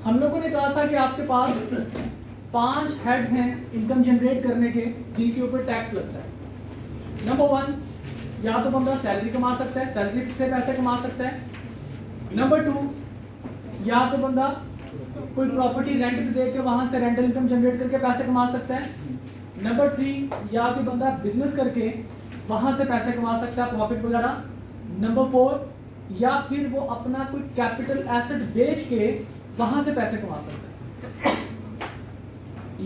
हम लोगों ने कहा था कि आपके पास 5 हेड्स हैं इनकम जनरेट करने के जिनके ऊपर टैक्स लगता है। नंबर 1, या तो बंदा सैलरी कमा सकता है, सैलरी से पैसे कमा सकता है। नंबर 2, या तो बंदा कोई प्रॉपर्टी रेंट पे दे के वहां से रेंटल इनकम जनरेट करके पैसे कमा सकता है। नंबर 3, या तो बंदा बिजनेस करके वहां से पैसे कमा सकता है, प्रॉफिट वगैरह। नंबर 4, या फिर वो अपना कोई कैपिटल एसेट बेच के वहां से पैसे कमा सकता है।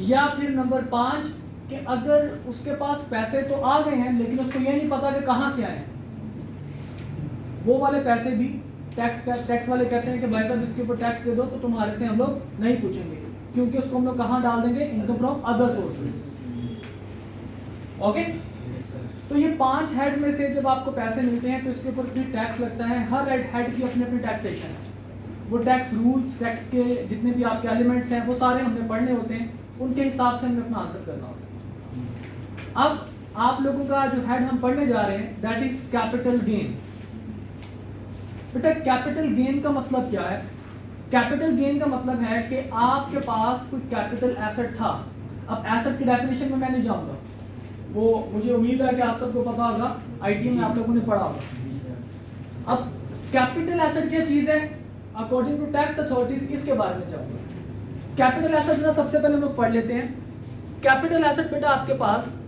या फिर नंबर 5 कि अगर उसके पास पैसे तो आ गए हैं लेकिन उसको ये नहीं पता कि कहां से आए हैं, वो वाले पैसे भी टैक्स वाले कहते हैं कि भाई साहब इसके ऊपर टैक्स दे दो तो तुम्हारे से हम लोग नहीं पूछेंगे, क्योंकि उसको हम लोग कहां डाल देंगे, income from other sources. Okay, तो ये 5 हेड्स में से जब आपको पैसे मिलते हैं तो इसके ऊपर फिर टैक्स लगता है। हर हेड की अपनी अपनी टैक्सेशन है, वो टैक्स रूल्स, टैक्स के जितने भी आपके एलिमेंट्स हैं वो सारे हमने पढ़ने होते हैं, उनके हिसाब से हमें अपना आंसर करना होता है। अब आप लोगों का जो हेड हम पढ़ने जा रहे हैं दैट इज कैपिटल गेन। बेटा कैपिटल गेन का मतलब क्या है? कैपिटल गेन का मतलब है कि आपके पास कोई कैपिटल एसेट था। अब एसेट की डेफिनेशन में मैं नहीं जाऊंगा, वो मुझे उम्मीद है कि आप सबको पता होगा, आईटी में आप लोगों ने पढ़ा होगा। अब कैपिटल एसेट क्या चीज है अकॉर्डिंग टू टैक्स अथॉरिटीज, इसके बारे में जाऊंगा। कैपिटल एसेट जरा सबसे पहले हम लोग पढ़ लेते हैं। कैपिटल एसेट बेटा आपके पास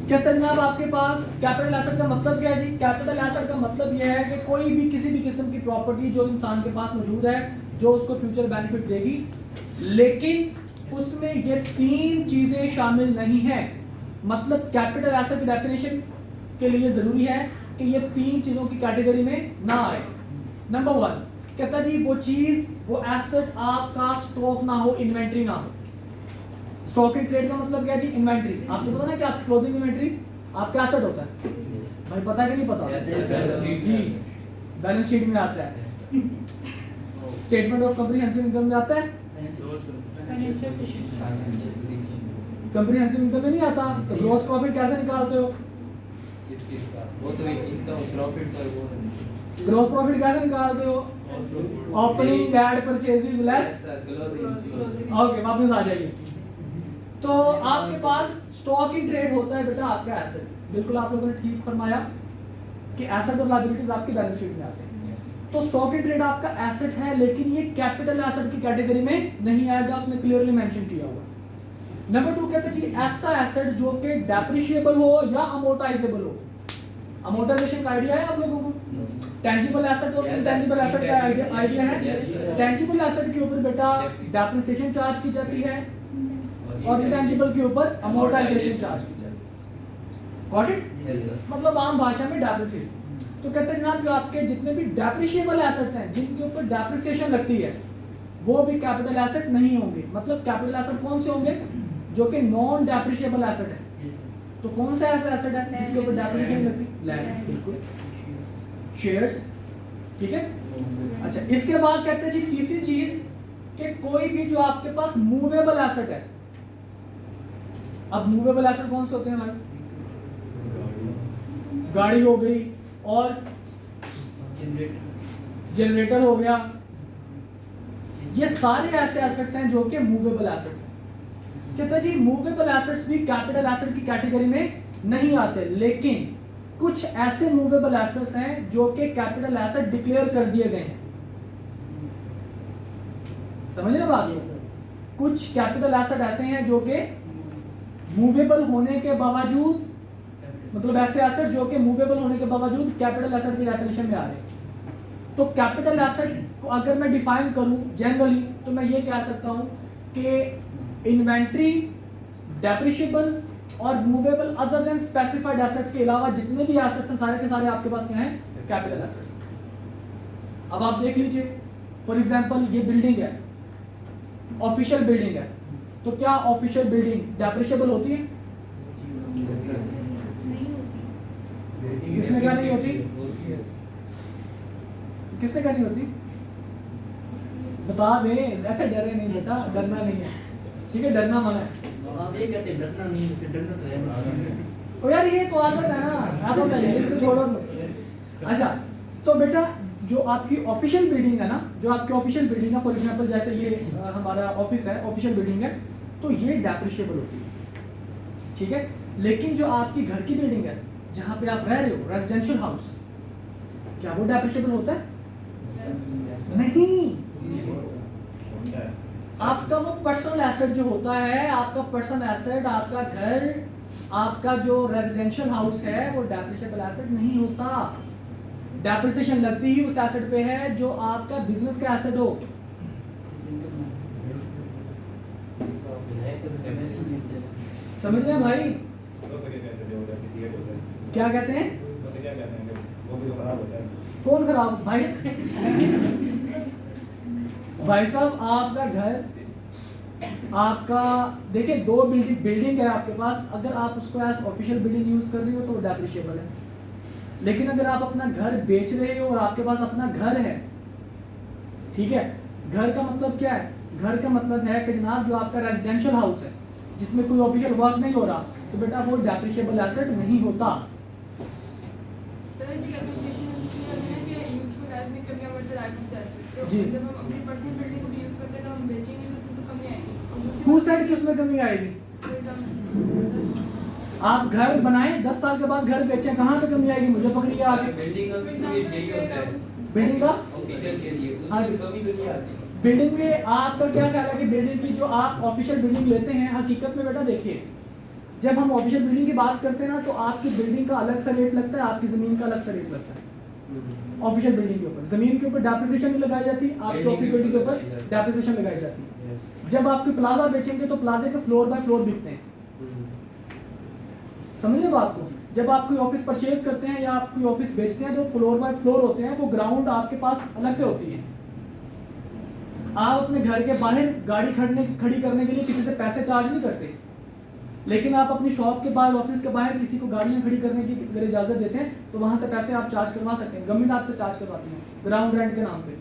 क्या जनाब, आपके पास कैपिटल एसेट का मतलब क्या है जी? कैपिटल एसेट का मतलब यह है कि कोई भी किसी भी किस्म की प्रॉपर्टी जो इंसान के पास मौजूद है जो उसको फ्यूचर बेनिफिट देगी, लेकिन उसमें ये 3 चीजें शामिल नहीं है। मतलब कैपिटल एसेट की डेफिनेशन के लिए जरूरी है कि ये 3 चीजों की कैटेगरी में ना आए। नंबर 1 कहता जी वो चीज, वो एसेट आपका स्टॉक ना हो, इन्वेंट्री ना हो। स्टॉक इन ट्रेड का मतलब क्या है जी? इन्वेंट्री। आपको पता ना कि आप क्लोजिंग इन्वेंट्री आपका एसेट होता है, भाई पता है कि नहीं पता? जी, बैलेंस शीट में आता है, स्टेटमेंट ऑफ कॉम्प्रिहेंसिव इनकम में आता है, कॉम्प्रिहेंसिव इनकम में नहीं आता। तो ग्रॉस प्रॉफिट कैसे निकालते हो? वो तो इनकम प्रॉफिट पर वो ग्रॉस प्रॉफिट कैसे निकालते हो? Opening add purchases less, okay वापस आ जाइए। तो आपके पास स्टॉक इन ट्रेड होता है बेटा आपका एसेट। बिल्कुल आप लोगों ने ठीक फरमाया कि एसेट और लायबिलिटीज आपकी बैलेंस शीट में आते हैं। तो स्टॉक इन ट्रेड आपका एसेट है, लेकिन ये कैपिटल एसेट की कैटेगरी में नहीं आएगा, उसमें क्लियरली मेंशन किया हुआ। नंबर 2 कहते हैं जी ऐसा एसेट जो कि डेप्रिशिएबल हो या अमोर्टाइजेबल हो। अमोर्टाइजेशन का आइडिया है आप लोगों को? टेंजिबल एसेट और इनटेंजिबल एसेट का आइडिया है? टेंजिबल एसेट के ऊपर बेटा डेप्रिसिएशन चार्ज की जाती है और इंटेंजिबल के ऊपर अमोर्टाइजेशन चार्ज की जाती है। Got it? मतलब आम भाषा में डेप्रिसिएशन। तो कहते हैं जनाब जो आपके जितने भी डेप्रिशिएबल एसेट्स हैं जिनके ऊपर डेप्रिसिएशन लगती है वो भी कैपिटल एसेट नहीं होंगे। मतलब कैपिटल एसेट कौन से होंगे? जो कि नॉन डेप्रिशिएबल एसेट है। तो कौन सा ऐसा एसेट है जिसके ऊपर डेप्रिसिएशन लगती है? लैंड, बिल्कुल। शेयर्स, ठीक है। अच्छा, इसके बाद कहते हैं जी तीसरी चीज कि कोई भी जो आपके पास मूवेबल एसेट है। अब मूवेबल एसेट कौन से होते हैं भाई? गाड़ी हो गई और जनरेटर हो गया। ये सारे ऐसे एसेट्स हैं जो कि मूवेबल एसेट्स हैं। कहते जी मूवेबल एसेट्स भी कैपिटल एसेट की कैटेगरी में नहीं आते, लेकिन कुछ ऐसे मूवेबल एसेट्स हैं जो कि कैपिटल एसेट डिक्लेयर कर दिए गए हैं। समझ रहे बात? कुछ कैपिटल एसेट ऐसे हैं जो कि मूवेबल होने के बावजूद, मतलब ऐसे एसेट जो कि मूवेबल होने के बावजूद कैपिटल एसेट की डेफिनेशन में आ रहे हैं। तो कैपिटल एसेट को अगर मैं डिफाइन करूं जनरली तो मैं ये कह सकता हूं कि इन्वेंट्री, डेप्रिशिएबल और movable other than specified assets के अलावा जितने भी एसेट्स हैं सारे के सारे आपके पास क्या हैं? Capital assets. अब आप देख लीजिए, फॉर एग्जांपल ये बिल्डिंग है, ऑफिशियल बिल्डिंग है, तो क्या ऑफिशियल बिल्डिंग डेप्रिशिएबल होती है? किसने क्या नहीं होती? किसने क्या नहीं होती? बता दें। अच्छा डरे नहीं बेटा, डरना नहीं है, ठीक है, डरना मना है। आप ये कहते हैं डरना नहीं है, फिर डरना तो है। ओ यार ये तो आदत है ना, आदत है, इसको छोड़ो। अच्छा तो बेटा जो आपकी ऑफिशियल बिल्डिंग है ना, जो आपकी ऑफिशियल बिल्डिंग है, फॉर एग्जांपल जैसे ये हमारा ऑफिस है, ऑफिशियल बिल्डिंग है, तो ये डेप्रिशिएबल होती है, ठीक है। लेकिन जो आपकी घर की बिल्डिंग है जहाँ पे आप रह रहे हो, रेजिडेंशियल हाउस, क्या वो डेप्रिशिएबल होता है? नहीं। आपका वो पर्सनल एसेट जो होता है, आपका पर्सनल एसेट, आपका घर, आपका जो रेजिडेंशियल हाउस है, वो डेप्रिशिएबल एसेट नहीं होता। डेप्रिसिएशन लगती ही उस एसेट पे है जो आपका बिजनेस का एसेट हो। समझ रहे हैं भाई? क्या कहते हैं? कौन खराब? भाई भाई साहब, आपका घर, आपका देखिए, दो बिल्डिंग है आपके पास, अगर आप उसको एज ऑफिशियल बिल्डिंग यूज कर रही हो तो डेप्रिशिएबल है। लेकिन अगर आप अपना घर बेच रहे हो और आपके पास अपना घर है, ठीक है, घर का मतलब क्या है? घर का मतलब है कि जनाब जो आपका रेजिडेंशियल हाउस है जिसमें कोई ऑफिशियल वर्क नहीं हो रहा, तो बेटा वो डेप्रिशिएबल एसेट नहीं होता। जी। Who said कि उसमें कमी आएगी? आप घर बनाए 10 साल के बाद घर बेचें, कहाँ पे कमी आएगी? मुझे पकड़िए आगे। बिल्डिंग का बिल्डिंग में आपका क्या ख्याल है कि बिल्डिंग की जो आप ऑफिशियल बिल्डिंग लेते हैं, हकीकत में बेटा देखिए, जब हम ऑफिशियल बिल्डिंग की बात करते हैं ना, तो आपकी बिल्डिंग का अलग सा रेट लगता है, आपकी जमीन का अलग सा रेट लगता है। ऑफिशियल बिल्डिंग के ऊपर, जमीन के ऊपर डेप्रिसिएशन नहीं लगाई जाती, आपकी ऑफिस बिल्डिंग के ऊपर डेप्रिसिएशन लगाई जाती है। जब आपकी प्लाजा बेचेंगे तो प्लाजे के फ्लोर बाय फ्लोर बिकते हैं। समझ रहे बात को? जब आप कोई ऑफिस परचेज करते हैं या आप कोई ऑफिस बेचते हैं तो फ्लोर बाय फ्लोर होते हैं, वो ग्राउंड आपके पास अलग से होती है। आप अपने घर के बाहर गाड़ी खड़ी करने के लिए किसी से पैसे चार्ज नहीं करते, लेकिन आप अपनी शॉप के बाहर, ऑफिस के बाहर किसी को गाड़ियां खड़ी करने की अगर इजाजत देते हैं तो वहां से पैसे आप चार्ज करवा सकते हैं। गवर्नमेंट आपसे चार्ज करवाती है ग्राउंड रेंट के नाम पे।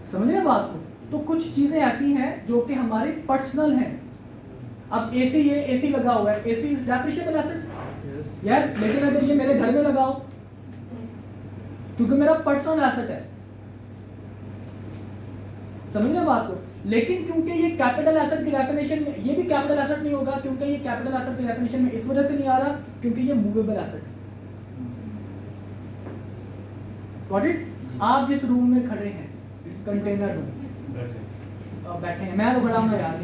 समझ रहे हैं बात को? तो कुछ चीजें ऐसी हैं जो कि हमारी पर्सनल हैं। अब एसी, ये एसी लगा हुआ है, AC is depreciable asset, yes. लेकिन अगर ये मेरे घर में लगाओ, क्योंकि मेरा पर्सनल एसेट है। समझ रहे बात को? लेकिन क्योंकि ये कैपिटल एसेट की डेफिनेशन में, ये भी कैपिटल एसेट नहीं होगा, क्योंकि ये कैपिटल एसेट की डेफिनेशन में इस वजह से नहीं आ रहा क्योंकि ये मूवेबल एसेट है। Got it? आप जिस रूम में खड़े हैं, कंटेनर रूम, बैठे हैं, मैं तो खड़ा हूं यार,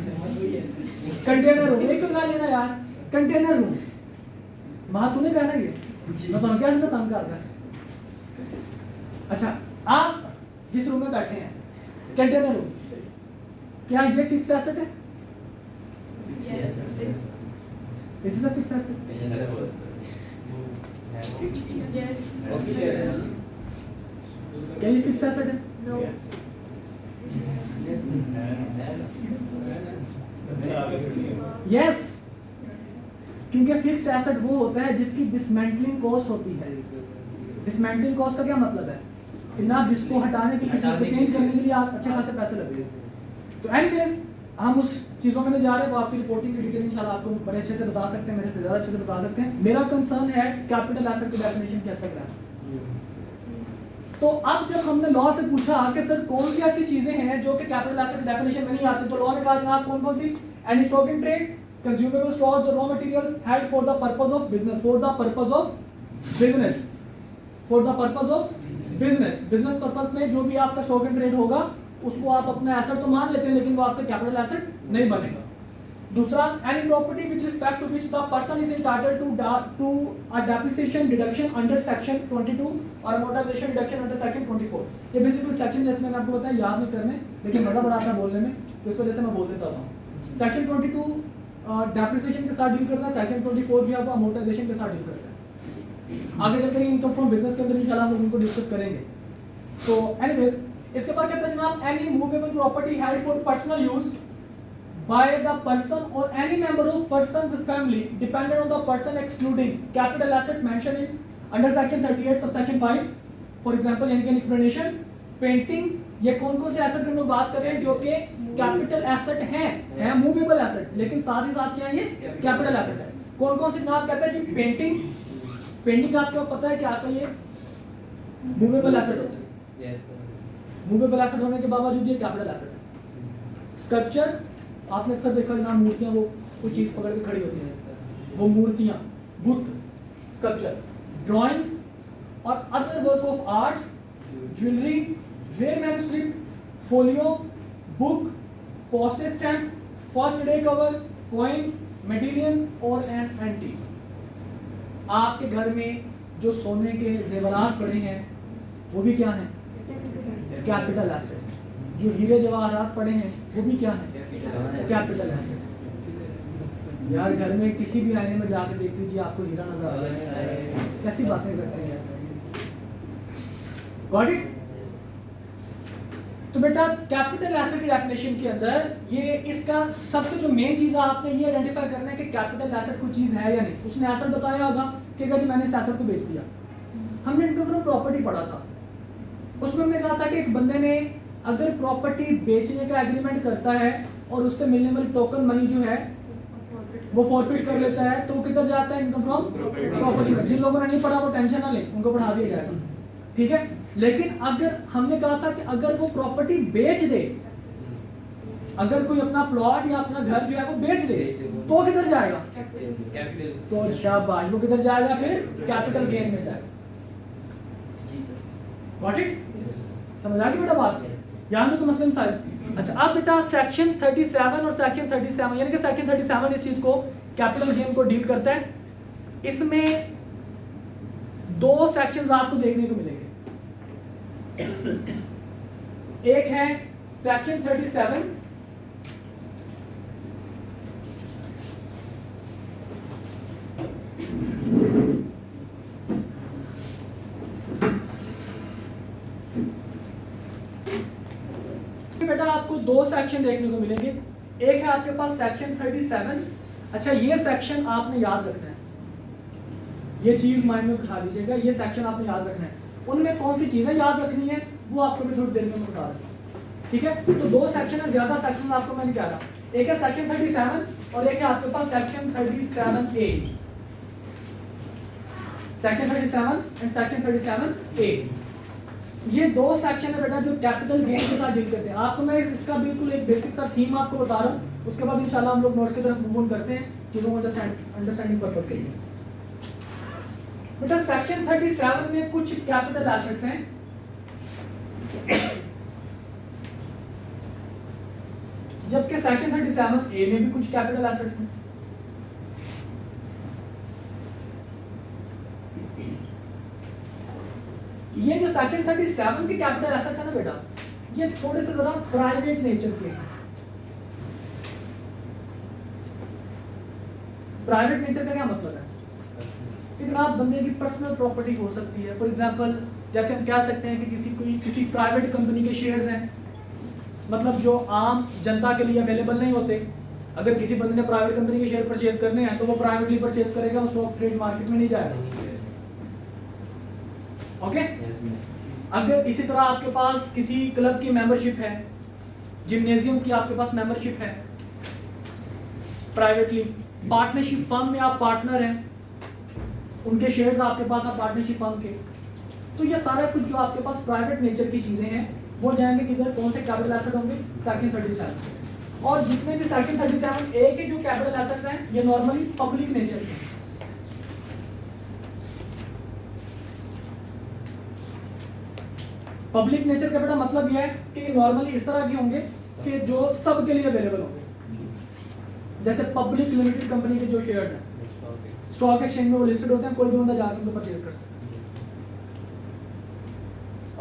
कंटेनर रूम एक तो लेना यार, कंटेनर रूम, वहां तूने कहना ये मैं तो क्या तंग कर रहा है। अच्छा, आप जिस रूम में बैठे हैं, कंटेनर रूम, क्या ये फिक्स्ड एसेट है? This is a fixed asset. क्या ये फिक्स्ड एसेट है? यस, क्योंकि फिक्स्ड एसेट वो होता है जिसकी डिसमेंटलिंग कॉस्ट होती है। डिसमेंटलिंग कॉस्ट का क्या मतलब है? कि ना जिसको हटाने के लिए, किसी को चेंज करने के लिए आप अच्छे खासे पैसे लगेंगे। तो एनीवेज, हम उस चीज़ों में नहीं जा रहे, वो आपकी रिपोर्टिंग की डिटेल इंशाल्लाह आपको बड़े अच्छे से बता सकते हैं, मेरे से ज़्यादा अच्छे से बता सकते हैं। मेरा कंसर्न है कैपिटल एसेट की डेफिनेशन की हद तक रहना। तो अब जब हमने लॉ से पूछा कि सर कौन सी ऐसी चीज़ें हैं जो कि कैपिटल एसेट की डेफिनेशन में नहीं आती, तो लॉ ने कहा जनाब कौन कौन सी? Any stock in trade, consumable stores और raw materials had for the purpose of business, for the purpose of business, for the purpose of business. Business purpose में जो भी आपका स्टॉक इन ट्रेड होगा उसको आप अपना एसेट तो मान लेते हैं, लेकिन वो आपका कैपिटल एसेट नहीं बनेगा। दूसरा, any property with respect to which the person is entitled to a depreciation deduction under section 22 और अमोर्टाइजेशन डिडक्शन अंडर सेक्शन 24। ये बेसिकली सेक्शन, जैसे मैंने आपको बताया, याद नहीं करने, लेकिन मजा बड़ा आता है बोलने में, तो इस वजह से मैं बोल देता हूँ। सेक्शन 22 डेप्रिसिएशन के साथ डील करता है, सेक्शन 24 जो है वो अमोर्टाइजेशन के साथ डील करता है। आगे चलकर इनकम फ्रॉम बिजनेस के अंदर इंशाल्लाह हम उनको डिस्कस करेंगे। तो एनीवेज, इसके बाद कहता है जनाब any movable property held for personal use by the person और any member of person's family dependent on the person excluding capital asset mention in under section 38 subsection 5। For example, यानी कि एक्सप्लेनेशन, पेंटिंग, ये कौन कौन से asset की हम लोग बात कर रहे हैं जो कि कैपिटल एसेट है मूवेबल एसेट, लेकिन साथ ही साथ क्या है, ये कैपिटल एसेट है। कौन कौन से जनाब कहते हैं जी? पेंटिंग, पेंटिंग आपको पता है कि आपका ये मूवेबल एसेट होते हैं। Yes sir. मूवेबल एसेट होने के बावजूद ये कैपिटल एसेट है। स्कल्पचर आपने अक्सर देखा जहाँ मूर्तियाँ वो कोई चीज़ पकड़ के खड़ी होती हैं, वो मूर्तियाँ, बुत, स्कल्पचर, ड्राइंग और other work of art, jewellery, rare manuscript, folio, book, postage stamp, first day cover, coin, material और एन एंटीक। आपके घर में जो सोने के जेवरात पड़े हैं वो भी क्या हैं? Capital asset. जो हीरे जवाहरात पड़े हैं वो भी क्या है? Capital asset. यार घर में किसी भी आईने में जाके देख लीजिए, आपको हीरा नजर आ रहा है, कैसी बातें करते हैं। Got it? तो बेटा कैपिटल एसेट की डेफिनेशन के अंदर ये इसका सबसे जो मेन चीज है आपने ये आइडेंटिफाई करना है कि कैपिटल एसेट कोई चीज है या नहीं। उसने एसेट बताया होगा कि अगर जी मैंने इस एसेट को बेच दिया। हमने इनकम फ्रॉम प्रॉपर्टी पढ़ा था, उसमें हमने कहा था कि एक बंदे ने अगर प्रॉपर्टी बेचने का एग्रीमेंट करता है और उससे मिलने वाली टोकन मनी जो है वो फॉरफिट कर लेता है तो वो किधर जाता है? इनकम फ्रॉम प्रॉपर्टी में। जिन लोगों ने नहीं पढ़ा वो टेंशन ना लें, उनको पढ़ा दिया जाएगा, ठीक है। लेकिन अगर हमने कहा था कि अगर वो प्रॉपर्टी बेच दे, अगर कोई अपना प्लॉट या अपना घर जो है वो बेच दे तो वो किधर जाएगा? कैपिटल। तो शाबाश, वो किधर जाएगा? फिर कैपिटल गेन में जाएगा। Got it? समझ आ गई बेटा बात? यहाँ पे तो मसलन साहब। अच्छा अब बेटा सेक्शन 37 और सेक्शन 37 यानी कि सेक्शन 37 इस चीज को कैपिटल गेन को डील करता है। इसमें दो सेक्शंस आपको देखने को मिलेंगे। एक है सेक्शन 37 बेटा आपको दो सेक्शन देखने को मिलेंगे। एक है आपके पास सेक्शन 37। अच्छा ये सेक्शन आपने याद रखना है, ये चीज माइंड में बिठा लीजिएगा, ये सेक्शन आपने याद रखना है। उनमें कौन सी चीजें याद रखनी है वो आपको मैं थोड़ी देर में बता रहा हूँ, ठीक है। तो दो सेक्शन है, ज्यादा सेक्शन आपको मैं नहीं कह रहा। एक है सेक्शन 37 और एक है आपके पास section 37A। Section 37 and section 37A, ये दो सेक्शन है बेटा जो कैपिटल गेन के साथ डील करते हैं। आपको मैं इसका बिल्कुल एक बेसिक सा थीम आपको बता रहा हूँ, उसके बाद इंशाल्लाह हम लोग नोट्स की तरफ मूव ऑन करते हैं चीजों को अंडरस्टैंडिंग पर्पस के लिए। बेटा सेक्शन 37 में कुछ कैपिटल एसेट्स हैं, जबकि सेक्शन 37A में भी कुछ कैपिटल एसेट्स हैं। ये जो सेक्शन 37 के कैपिटल एसेट्स है ना बेटा, ये थोड़े से जरा प्राइवेट नेचर के हैं। प्राइवेट नेचर का क्या मतलब है? लेकिन आप बंदे की पर्सनल प्रॉपर्टी हो सकती है। फॉर एग्जांपल जैसे हम कह सकते हैं कि किसी प्राइवेट कंपनी के शेयर्स हैं, मतलब जो आम जनता के लिए अवेलेबल नहीं होते। अगर किसी बंदे ने प्राइवेट कंपनी के शेयर परचेज करने हैं तो वो प्राइवेटली परचेज करेगा, वो स्टॉक ट्रेड मार्केट में नहीं जाएगा। ओके अगर इसी तरह आपके पास किसी क्लब की मेंबरशिप है, जिम्नेजियम की आपके पास मेंबरशिप है प्राइवेटली, पार्टनरशिप फर्म में आप पार्टनर हैं, उनके शेयर्स आपके पास आप पार्टनरशिप फर्म के, तो ये सारा कुछ जो आपके पास प्राइवेट नेचर की चीजें हैं वो जाएंगे किधर? कौन से कैपिटल एसेट होंगे? सेक्शन 37। और जितने भी सेक्शन 37A के जो कैपिटल एसेट्स हैं ये नॉर्मली पब्लिक नेचर के हैं। पब्लिक नेचर का बेटा मतलब यह है कि नॉर्मली इस तरह के होंगे कि जो सबके लिए अवेलेबल होंगे। जैसे पब्लिक लिमिटेड कंपनी के जो शेयर्स हैं स्टॉक एक्सचेंज में वो लिस्टेड होते हैं, कोई भी बंदा जाकर उनको परचेज कर सकता है।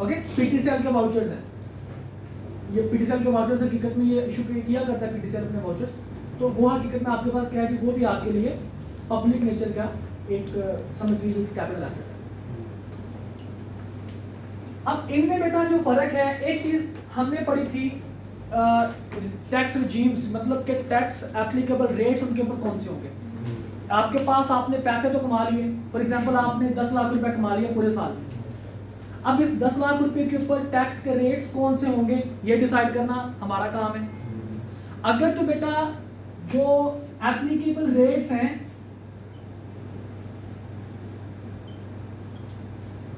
ओके पीटीसीएल के वाउचर्स हैं, ये पीटीसीएल के वाउचर्स हकीकत में ये इशू किया करता है पीटीसीएल अपने वाउचर्स, तो वो हकीकत में आपके पास क्या है कि वो भी आपके लिए पब्लिक नेचर का एक समझ लीजिए कैपिटल एसेट है। अब इनमें बेटा जो फर्क है, एक चीज हमने पढ़ी थी टैक्स रिजीम्स, मतलब कि टैक्स एप्लीकेबल रेट्स उनके ऊपर कौन से होंगे। आपके पास आपने पैसे तो कमा लिए, फॉर एग्जांपल आपने 10 लाख रुपए कमा लिया पूरे साल में। अब इस 10 लाख रुपए के ऊपर टैक्स के रेट्स कौन से होंगे ये डिसाइड करना हमारा काम है। अगर तो बेटा जो एप्लीकेबल रेट्स हैं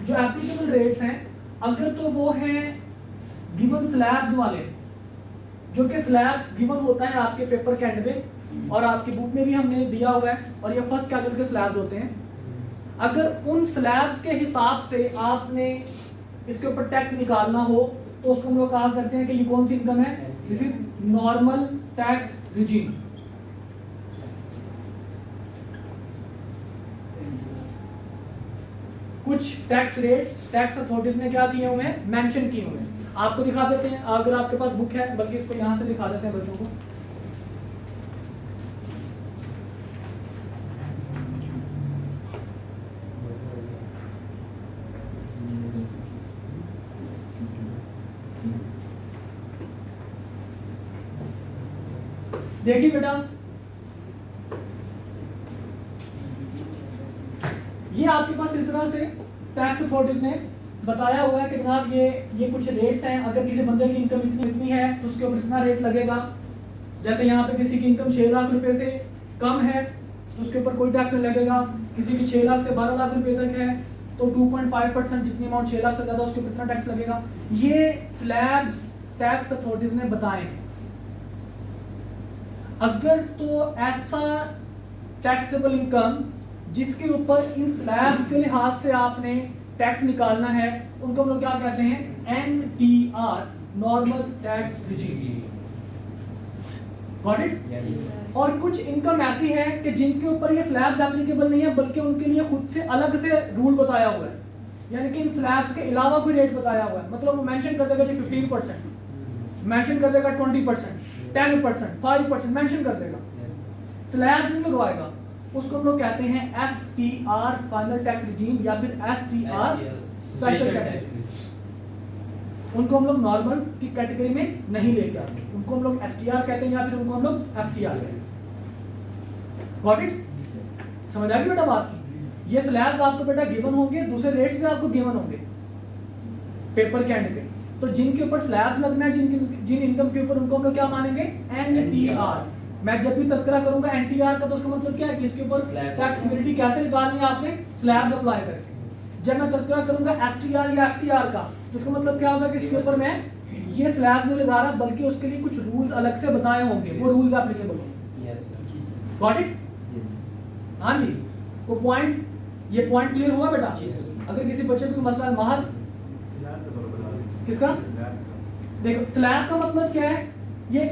जो एप्लीकेबल रेट्स हैं, अगर तो वो हैं गिवन स्लैब्स वाले, जो कि स्लैब्स गिवन होता है आपके पेपर के एंड में और आपकी बुक में भी हमने दिया हुआ है, और ये फर्स्ट कैटेगरी के स्लैब्स होते हैं। अगर उन स्लैब्स के हिसाब से आपने इसके ऊपर टैक्स निकालना हो तो उसको हम लोग कहा करते हैं कि ये कौन सी इनकम है, this is normal tax regime. कुछ टैक्स रेट्स टैक्स अथॉरिटीज ने क्या किए हुए हैं, मेंशन किए हुए हैं। आपको दिखा देते हैं अगर आपके पास बुक है, बल्कि इसको यहां से दिखा देते हैं बच्चों को। देखिए बेटा, ये आपके पास इस तरह से टैक्स अथॉरिटीज ने बताया हुआ है कि जनाब ये कुछ रेट्स हैं। अगर किसी बंदे की इनकम इतनी है तो उसके ऊपर इतना रेट लगेगा। जैसे यहाँ पे किसी की इनकम 6 लाख रुपए से कम है तो उसके ऊपर कोई टैक्स नहीं लगेगा। किसी की 6 लाख से 12 लाख रुपए तक है तो 2.5% जितनी अमाउंट 6 लाख से ज़्यादा उसके ऊपर इतना टैक्स लगेगा। ये स्लैब्स टैक्स अथॉरिटीज ने बताए हैं। अगर तो ऐसा टैक्सेबल इनकम जिसके ऊपर इन स्लैब्स के लिहाज से आपने टैक्स निकालना है, उनको हम लोग क्या कहते हैं, NTR, normal tax regime. Got it? और कुछ इनकम ऐसी है कि जिनके ऊपर ये स्लैब्स एप्लीकेबल नहीं है, बल्कि उनके लिए खुद से अलग से रूल बताया हुआ है, यानी कि इन स्लैब्स के अलावा कोई रेट बताया हुआ है। मतलब वो मेंशन कर देगा जी 15%, मेंशन कर देगा 20%, 10%, 5% मेंशन कर देगा, स्लैब नहीं लगवाएगा। उसको हम लोग कहते हैं FTR, फाइनल टैक्स रिजीम, या फिर STR, स्पेशल टैक्स। उनको हम लोग नॉर्मल की कैटेगरी में नहीं लेके आते, उनको हम लोग STR कहते हैं या फिर उनको हम लोग FTR कहते हैं। Got it? समझ आ गई बेटा बात की? ये स्लैब्स आपको बेटा गिवन होंगे, दूसरे रेट्स भी आपको गिवन होंगे पेपर के एंड पे। तो जिनके ऊपर स्लैब्स लगना है, जिन इनकम के ऊपर, उनको हम लोग क्या मानेंगे, NTR। मैं जब भी तस्करा करूंगा NTR का तो उसका मतलब क्या है कि इसके ऊपर टैक्सेबिलिटी कैसे निकालनी है, आपने स्लैब्स अप्लाई करके। जब मैं तस्करा करूंगा STR या FTR का तो उसका मतलब क्या होगा कि इसके ऊपर मैं ये स्लैब्स नहीं लगा रहा, बल्कि उसके लिए कुछ रूल्स अलग से बताए होंगे, वो रूल्स एप्लीकेबल होंगे। Got it? हाँ जी। वो पॉइंट, ये पॉइंट क्लियर हुआ बेटा? अगर किसी बच्चे को मसला है, महल किसका, देखो स्लैब का मतलब क्या है। ये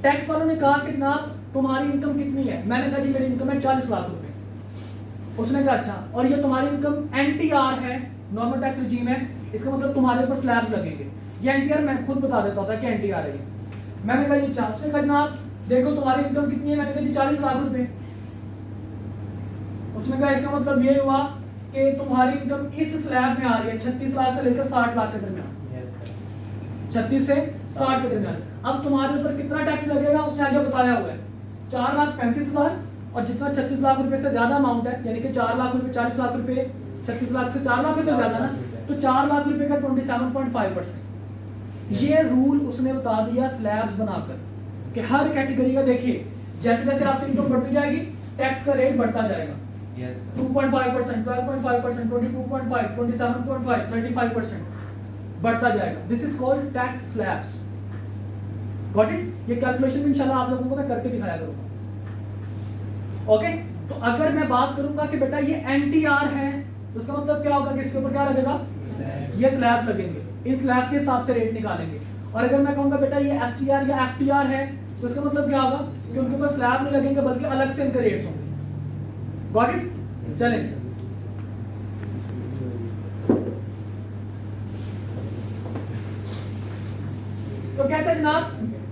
टैक्स वालों ने कहा कि जनाब तुम्हारी इनकम कितनी है, मैंने कहा जी मेरी इनकम है 40 लाख रुपए। उसने कहा अच्छा, और ये तुम्हारी इनकम NTR है, नॉर्मल टैक्स रिजीम है, इसका मतलब तुम्हारे ऊपर स्लैब्स लगेंगे। ये NTR मैं खुद बता देता था कि NTR है ये। मैंने कहा ये 4, उसने कहा जनाब देखो तुम्हारी इनकम कितनी है, मैंने कहा जी 40 लाख रुपए। उसने कहा इसका मतलब ये हुआ कि तुम्हारी इनकम इस स्लैब में आ रही है 36 लाख से लेकर 60 लाख के दरमियान, 36 से 60 के दरमियान। अब तुम्हारे ऊपर कितना टैक्स लगेगा उसने आगे बताया हुआ है, 4,35,000, और जितना 36 लाख रुपए से ज्यादा अमाउंट है, यानी कि 4 लाख रुपए, 40 लाख रुपए, 36 लाख से 4 लाख रुपए ज्यादा ना, तो 4 लाख रुपए का 27.5%। ये रूल उसने बता दिया स्लैब्स बनाकर कि हर कैटेगरी का देखिए जैसे जैसे आपकी इनकम बढ़ती जाएगी टैक्स का रेट बढ़ता जाएगा। 2.5%, 12.5%, 22.5, 27.5, 25% बढ़ता जाएगा। This is called tax slabs. Got it? ये कैलकुलेशन इंशाल्लाह आप लोगों को मैं करके दिखाया करूंगा। ओके? तो अगर मैं बात करूंगा कि बेटा ये NTR है तो उसका मतलब क्या होगा कि इसके ऊपर क्या लगेगा, ये स्लैब लगेंगे, इन स्लैब के हिसाब से रेट निकालेंगे। और अगर मैं कहूंगा बेटा ये STR या FTR है तो इसका मतलब क्या होगा कि उनके ऊपर स्लैब नहीं लगेंगे, बल्कि अलग से इनके रेट्स होंगे। Got it? चलें, तो कहते हैं जनाब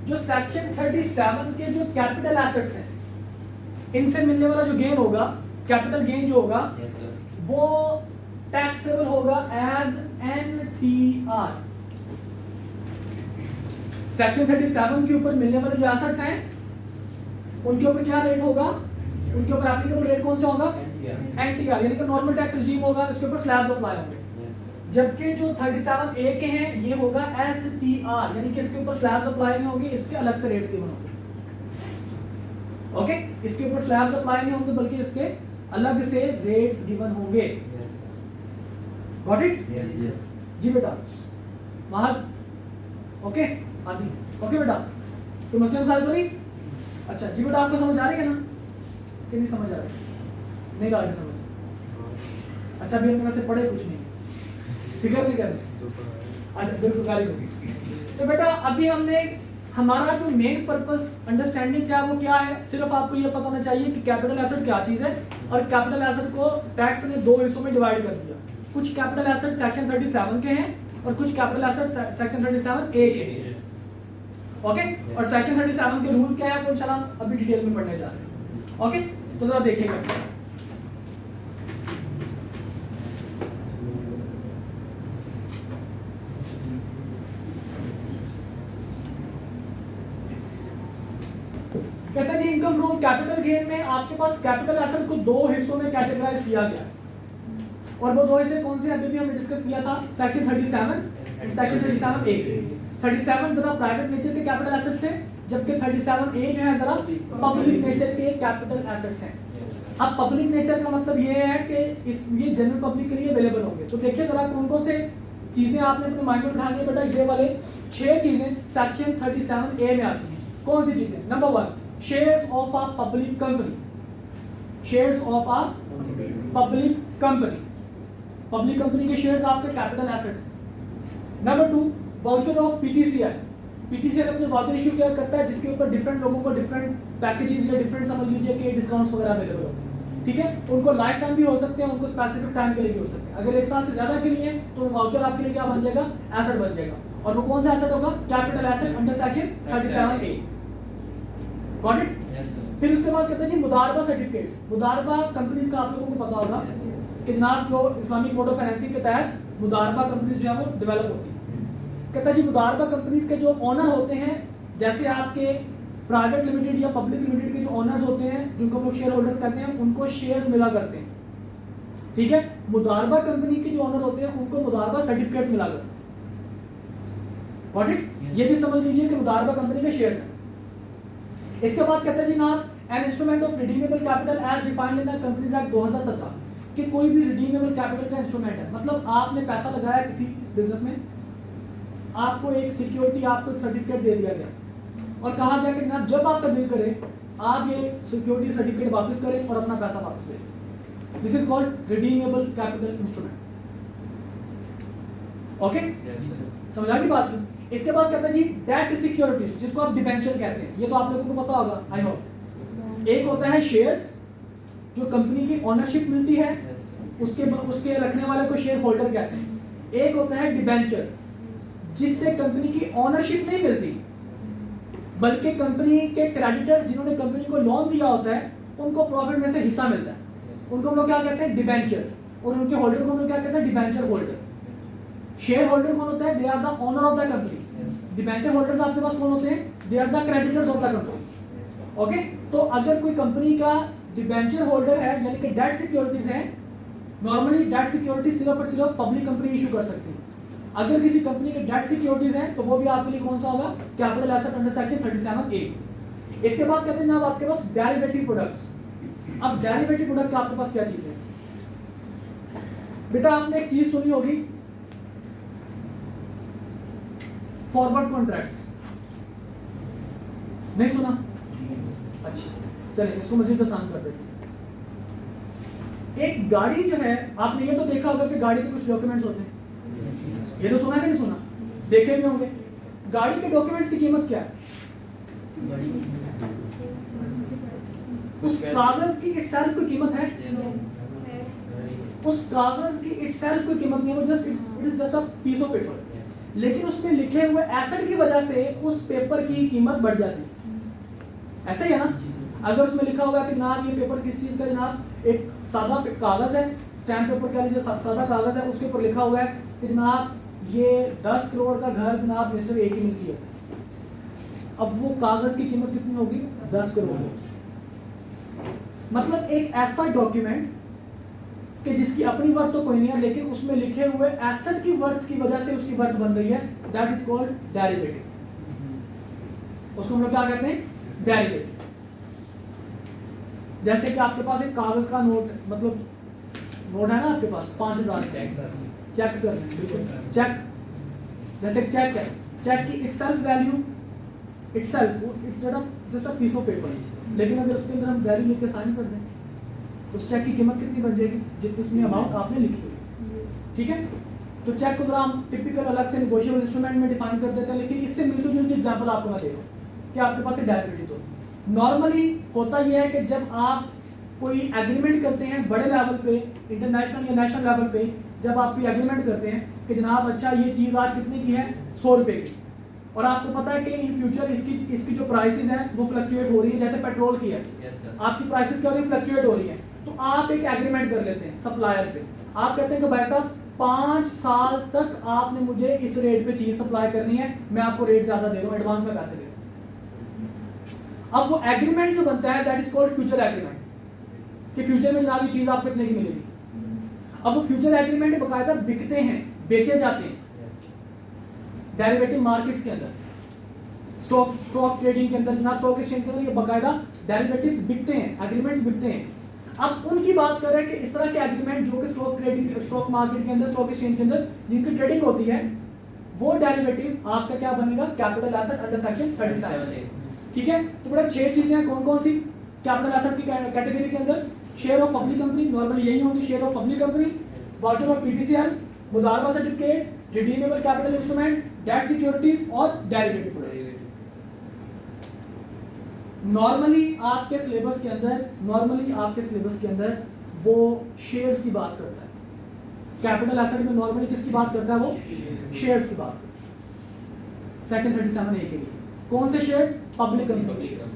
जो सेक्शन 37 के जो कैपिटल एसेट्स हैं, इनसे मिलने वाला जो गेन होगा, कैपिटल गेन जो होगा, वो टैक्सेबल होगा एज NTR। सेक्शन 37 के ऊपर मिलने वाले जो एसेट्स हैं उनके ऊपर क्या रेट होगा, उनके ऊपर एप्लीकेबल रेट कौन सा होगा, NTR, यानी कि नॉर्मल टैक्स रिजीम होगा, इसके ऊपर स्लैब्स अप्लाई होंगे। जबकि जो 37A के हैं ये होगा STR, यानी कि इसके ऊपर स्लैब्स अप्लाई नहीं होंगे, इसके अलग से रेट्स गिवन होंगे। ओके? इसके ऊपर स्लैब्स अप्लाई नहीं होंगे, बल्कि इसके अलग से रेट्स गिवन होंगे। Got it? जी बेटा महक, ओके आदि, ओके बेटा, तो मसले मसाइल तो नहीं? अच्छा जी बेटा, आपको समझ आ रही है ना कि नहीं समझ आ रही? नहीं आ रही समझ? अच्छा अभी हम से पढ़े कुछ नहीं, फिक्र नहीं कर रहे, अच्छा बिल्कुल गाली होगी। तो बेटा अभी हमने हमारा जो मेन पर्पस अंडरस्टैंडिंग क्या है वो क्या है, सिर्फ आपको ये पता होना चाहिए कि कैपिटल एसेट क्या चीज़ है, और कैपिटल एसेट को टैक्स ने दो हिस्सों में डिवाइड कर दिया। कुछ कैपिटल एसेट सेक्शन 37 के हैं और कुछ कैपिटल एसेट सेक्शन 37 ए के हैं, ओके। और सेक्शन 37 के रूल क्या है वो इंशाल्लाह अभी डिटेल में पढ़ने जा रहे हैं, ओके। तो जरा देखिएगा, कहता है जी इनकम फ्रॉम कैपिटल गेन में आपके पास कैपिटल एसेट को दो हिस्सों में कैटेगराइज किया गया है, और वो दो हिस्से कौन से अभी भी हमने डिस्कस किया था, सेक्शन 37 एंड सेक्शन 37 ए। 37 जरा प्राइवेट नेचर के कैपिटल एसेट्स हैं, जबकि 37 ए जो है जरा पब्लिक नेचर के कैपिटल एसेट्स हैं। अब पब्लिक नेचर का मतलब ये है कि ये जनरल पब्लिक के लिए अवेलेबल होंगे। तो देखिए जरा कौन कौन से चीजें आपने अपने माइंड में बिठानी है बेटा, ये वाले 6 चीजें सेक्शन 37 ए में आती हैं। कौन सी चीजें? Number 1, shares of a public company, shares of a public company, public company के शेयर्स आपके capital assets. Number 2, voucher of PTCI, PTCI अपने वाउचर इशू किया करता है जिसके ऊपर डिफरेंट लोगों को डिफरेंट पैकेजेस या डिफरेंट समझ लीजिए कि डिस्काउंट्स वगैरह अवेलेबल होते हैं, ठीक है। उनको लाइफ टाइम भी हो सकते हैं, उनको स्पेसिफिक टाइम के लिए भी हो सकते हैं। अगर 1 साल से ज्यादा के लिए तो वाउचर आपके लिए क्या बन जाएगा, एसेट बन जाएगा, और वो कौन सा एसेट होगा, capital asset under section 37 A, got it? फिर उसके बाद कहते हैं जी मुदारबा सर्टिफिकेट्स, मुदारबा कंपनीज का आप लोगों को पता होगा कि जनाब जो इस्लामिक बोर्ड ऑफ फाइनेंसिंग के तहत मुदारबा कंपनीज जो है वो डेवलप होती है। कहता है जी मुदारबा कंपनीज के जो ओनर होते हैं, जैसे आपके प्राइवेट लिमिटेड या पब्लिक लिमिटेड के जो ओनर्स होते हैं जिनको हम लोग शेयर होल्डर्स कहते हैं, उनको शेयर्स मिला करते हैं, ठीक है। मुदारबा कंपनी के जो ओनर होते हैं उनको मुदारबा सर्टिफिकेट्स मिला करते हैं, गॉट इट? ये भी समझ लीजिए कि मुदारबा कंपनी के शेयर्स हैं। इसके बाद कहते हैं जी ना an instrument of redeemable capital as defined in the companies act 2017, कि कोई भी रिडीमेबल कैपिटल का इंस्ट्रूमेंट है, मतलब आपने पैसा लगाया किसी बिजनेस में, आपको एक सिक्योरिटी, आपको एक सर्टिफिकेट दे दिया गया और कहा गया कि जनाब जब आपका दिल करे आप ये सिक्योरिटी सर्टिफिकेट वापस करें और अपना पैसा वापस भेजें। This is called redeemable capital instrument, okay. समझ आ गई बात की? इसके बाद कहते हैं जी डेट सिक्योरिटीज, जिसको आप डिबेंचर कहते हैं, ये तो आप लोगों को पता होगा आई होप। एक होता है शेयर्स जो कंपनी की ओनरशिप मिलती है, उसके रखने वाले को शेयर होल्डर कहते हैं। एक होता है डिबेंचर जिससे कंपनी की ओनरशिप नहीं मिलती, बल्कि कंपनी के क्रेडिटर्स जिन्होंने कंपनी को लोन दिया होता है उनको प्रॉफिट में से हिस्सा मिलता है, उनको हम लोग क्या कहते हैं, डिबेंचर। और उनके होल्डर को हम लोग क्या कहते हैं, डिबेंचर होल्डर। शेयर होल्डर कौन होता है, they are the owner of the company. Debenture holders आपके पास कौन होते हैं, they are the creditors of the company, okay. तो अगर कोई कंपनी का डिबेंचर होल्डर है यानी कि डेट सिक्योरिटीज है, नॉर्मली डेट सिक्योरिटी सिर्फ और सिर्फ पब्लिक कंपनी इशू कर सकती है। अगर किसी कंपनी के डेट सिक्योरिटीज हैं तो वो भी आपके लिए कौन सा होगा, कैपिटल एसेट अंडर सेक्शन 37 ए। इसके बाद कहते हैं ना आपके पास डेरिवेटिव प्रोडक्ट्स। अब डेरिवेटिव प्रोडक्ट आपके पास क्या चीज है बेटा, आपने एक चीज सुनी होगी, फॉरवर्ड कॉन्ट्रैक्ट्स, नहीं सुना? अच्छा चलिए इसको मजीद आसान कर देते हैं। एक गाड़ी जो है, आपने ये तो देखा होगा कि गाड़ी के कुछ डॉक्यूमेंट्स होते हैं, ये तो सुना है कि नहीं सुना? देखे भी होंगे। गाड़ी के डॉक्यूमेंट्स की कीमत क्या है? उस कागज की इटसेल्फ कोई कीमत है? उस कागज की इटसेल्फ कोई कीमत नहीं है, वो just it is just a piece of paper. लेकिन उसमें लिखे हुए एसेट की वजह से उस पेपर की कीमत बढ़ जाती है, ऐसा ही है ना? अगर उसमें लिखा हुआ है कि जनाब ये पेपर किस चीज़ का, जनाब एक सादा कागज़ है, स्टैम्प पेपर कह लीजिए, सादा कागज़ है, उसके ऊपर लिखा हुआ है कि जनाब ये 10 करोड़ का घर जनाब मिस्टर ए की मिल्की है। अब वो कागज़ की कीमत कितनी होगी? 10 करोड़। मतलब एक ऐसा डॉक्यूमेंट कि जिसकी अपनी वर्थ तो कोई नहीं है, लेकिन उसमें लिखे हुए एसेट की वर्थ की वजह से उसकी वर्थ बन रही है, दैट इज कॉल्ड डेरिवेटिव। उसको हम लोग क्या कहते हैं? डेरिवेटिव। जैसे कि आपके पास एक कागज का नोट, मतलब नोट है ना आपके पास 5000 का, चेक कर रहे हैं, बिल्कुल चेक। जैसे चेक है, चेक की itself value, itself it's just a piece of paper, लेकिन अगर उसके अंदर हम वैल्यू लिख के साइन कर दें तो उस चेक की कीमत कितनी बन जाएगी, जितनी उसमें अमाउंट आपने लिखी हुई। ठीक है, तो चेक को जरा हम टिपिकल अलग से नेगोशिएबल इंस्ट्रूमेंट में डिफाइन कर देते हैं, लेकिन इससे मिलती जुलती एग्जांपल आपको मैं दे रहा हूँ कि आपके पास डेरिवेटिव्स हो। नॉर्मली होता यह है कि जब आप कोई एग्रीमेंट करते हैं बड़े लेवल पे, इंटरनेशनल या नेशनल लेवल पे, जब आप कोई एग्रीमेंट करते हैं कि जनाब अच्छा ये चीज़ आज कितने की है, 100 रुपये की, और आपको पता है कि इन फ्यूचर इसकी जो प्राइसेस हैं वो फ्लक्चुएट हो रही है, जैसे पेट्रोल की है, आपकी प्राइसेस क्या हो रही है, फ्लक्चुएट हो रही है। तो आप एक एग्रीमेंट कर लेते हैं सप्लायर से, आप कहते हैं कि भाई साहब 5 साल तक आपने मुझे इस रेट पे चीज़ सप्लाई करनी है, मैं आपको रेट ज़्यादा दे रहा हूँ, एडवांस में पैसे दे रहा हूँ। अब वो एग्रीमेंट जो बनता है that is called future agreement, कि फ्यूचर में जनाब ये चीज़ आपको कितने की मिलेगी। अब वो फ्यूचर एग्रीमेंट बकायदा बिकते हैं, बेचे जाते हैं डेरिवेटिव मार्केट्स के अंदर, स्टॉक ट्रेडिंग के अंदर, जनाब स्टॉक एक्सचेंज के अंदर ये बकायदा डेरिवेटिव्स बिकते हैं, एग्रीमेंट्स बिकते हैं। अब उनकी बात कर रहे हैं कि इस तरह के एग्रीमेंट जो कि स्टॉक मार्केट के अंदर, स्टॉक एक्सचेंज के अंदर जिनकी ट्रेडिंग होती है, वो डेरिवेटिव आपका क्या बनेगा, कैपिटल एसेट अंडर सेक्शन 37। ठीक है, तो बड़ा 6 चीजें हैं, कौन कौन सी कैपिटल एसेट की कैटेगरी के अंदर, share of public company, normally यही होंगे, share of public company, voucher of PTCL, मुदारबा certificate, redeemable capital instrument, debt securities और डेरिवेटिव प्रोडक्ट्स। नॉर्मली आपके सिलेबस के अंदर वो शेयर्स की बात करता है, कैपिटल एसेट में नॉर्मली किसकी बात करता है, वो शेयर्स की बात करता है। सेकंड 37A के लिए कौन से शेयर्स, पब्लिक कंपनी के शेयर्स।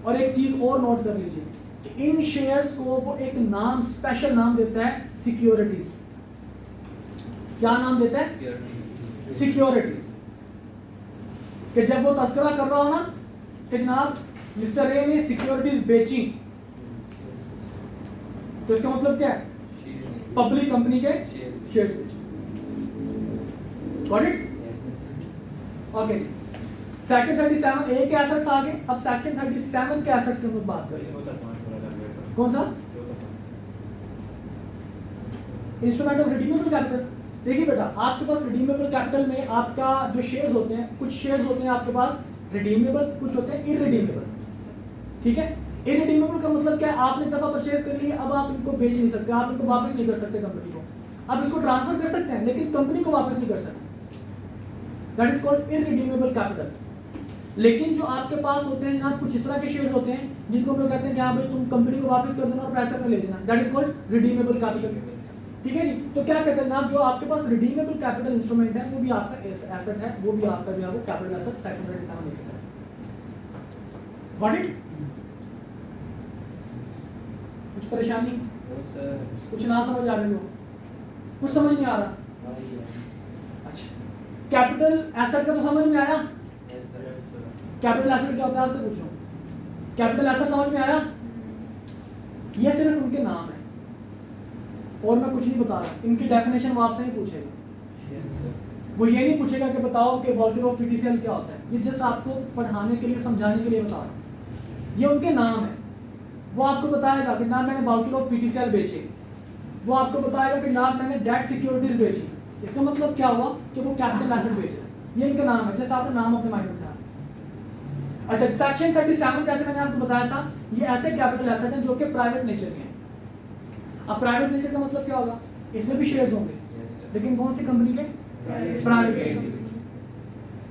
और एक चीज और नोट कर लीजिए कि इन शेयर्स को वो एक नाम, स्पेशल नाम देता है, सिक्योरिटीज। क्या नाम देता है, सिक्योरिटीज। कि जब वो तस्करा कर रहा हो ना कि जनाब मिस्टर ए ने सिक्योरिटीज बेची, तो इसका मतलब क्या है, पब्लिक कंपनी के शेयर्स बेचे। Got it? ओके जी, सेकंड 37A के एसेट्स आ गए। अब सेकंड 37 के एसेट्स की हम बात करें। कौन सा, इंस्ट्रूमेंट ऑफ रिडीमेबल कैपिटल। देखिए बेटा, आपके पास रिडीमेबल कैपिटल में आपका जो शेयर्स होते हैं, कुछ शेयर्स होते हैं आपके पास रिडीमेबल, कुछ होते हैं इररिडीमेबल। ठीक है, इररिडीमेबल का मतलब क्या है, आपने दफा परचेज कर ली, अब आप इनको बेच नहीं सकते, आप इनको वापस नहीं कर सकते कंपनी को। आप इसको ट्रांसफर कर सकते हैं लेकिन कंपनी को वापस नहीं कर सकते, that is called irredeemable capital. लेकिन जो आपके पास होते हैं जनाब, कुछ इस तरह के शेयर्स होते हैं जिनको हम लोग कहते हैं कि हाँ भाई तुम कंपनी को वापस कर देना और पैसा में ले देना, that is called redeemable capital. ठीक है जी, तो क्या कहते हैं जनाब, जो आपके पास रिडीमेबल कैपिटल इंस्ट्रूमेंट है वो भी आपका एसेट है, वो भी आपका जो है वो कैपिटल एसेट सेकंड 37 लिखा है। Got it? कुछ परेशानी, कुछ ना समझ आ रही हो, कुछ समझ नहीं आ रहा? अच्छा, कैपिटल एसेट का तो समझ में आया, कैपिटल एसेट क्या होता है आपसे पूछ रहा हूँ, कैपिटल एसेट समझ में आया? ये सिर्फ उनके नाम है और मैं कुछ नहीं बता रहा, इनकी डेफिनेशन वो आपसे नहीं पूछेगा। वो ये नहीं पूछेगा कि बताओ कि वाउचर ऑफ पीटीसीएल क्या होता है, ये जस्ट आपको पढ़ाने के लिए, समझाने के लिए बता रहा हूँ। ये उनके नाम है, वो आपको बताएगा कि ना मैंने वाउचर ऑफ पीटीसीएल बेचे, वो आपको बताएगा कि ना मैंने डेट सिक्योरिटीज बेची। इसका मतलब क्या हुआ कि वो कैपिटल एसेट बेच रहे हैं, ये इनका नाम है, जैसे आपने नाम अपने माइंड में उठाया। अच्छा, सेक्शन 37 जैसे मैंने आपको बताया था, ये ऐसे कैपिटल एसेट हैं जो कि प्राइवेट नेचर के हैं। अब प्राइवेट नेचर का मतलब क्या होगा, इसमें भी शेयर्स होंगे लेकिन कौन सी कंपनी के,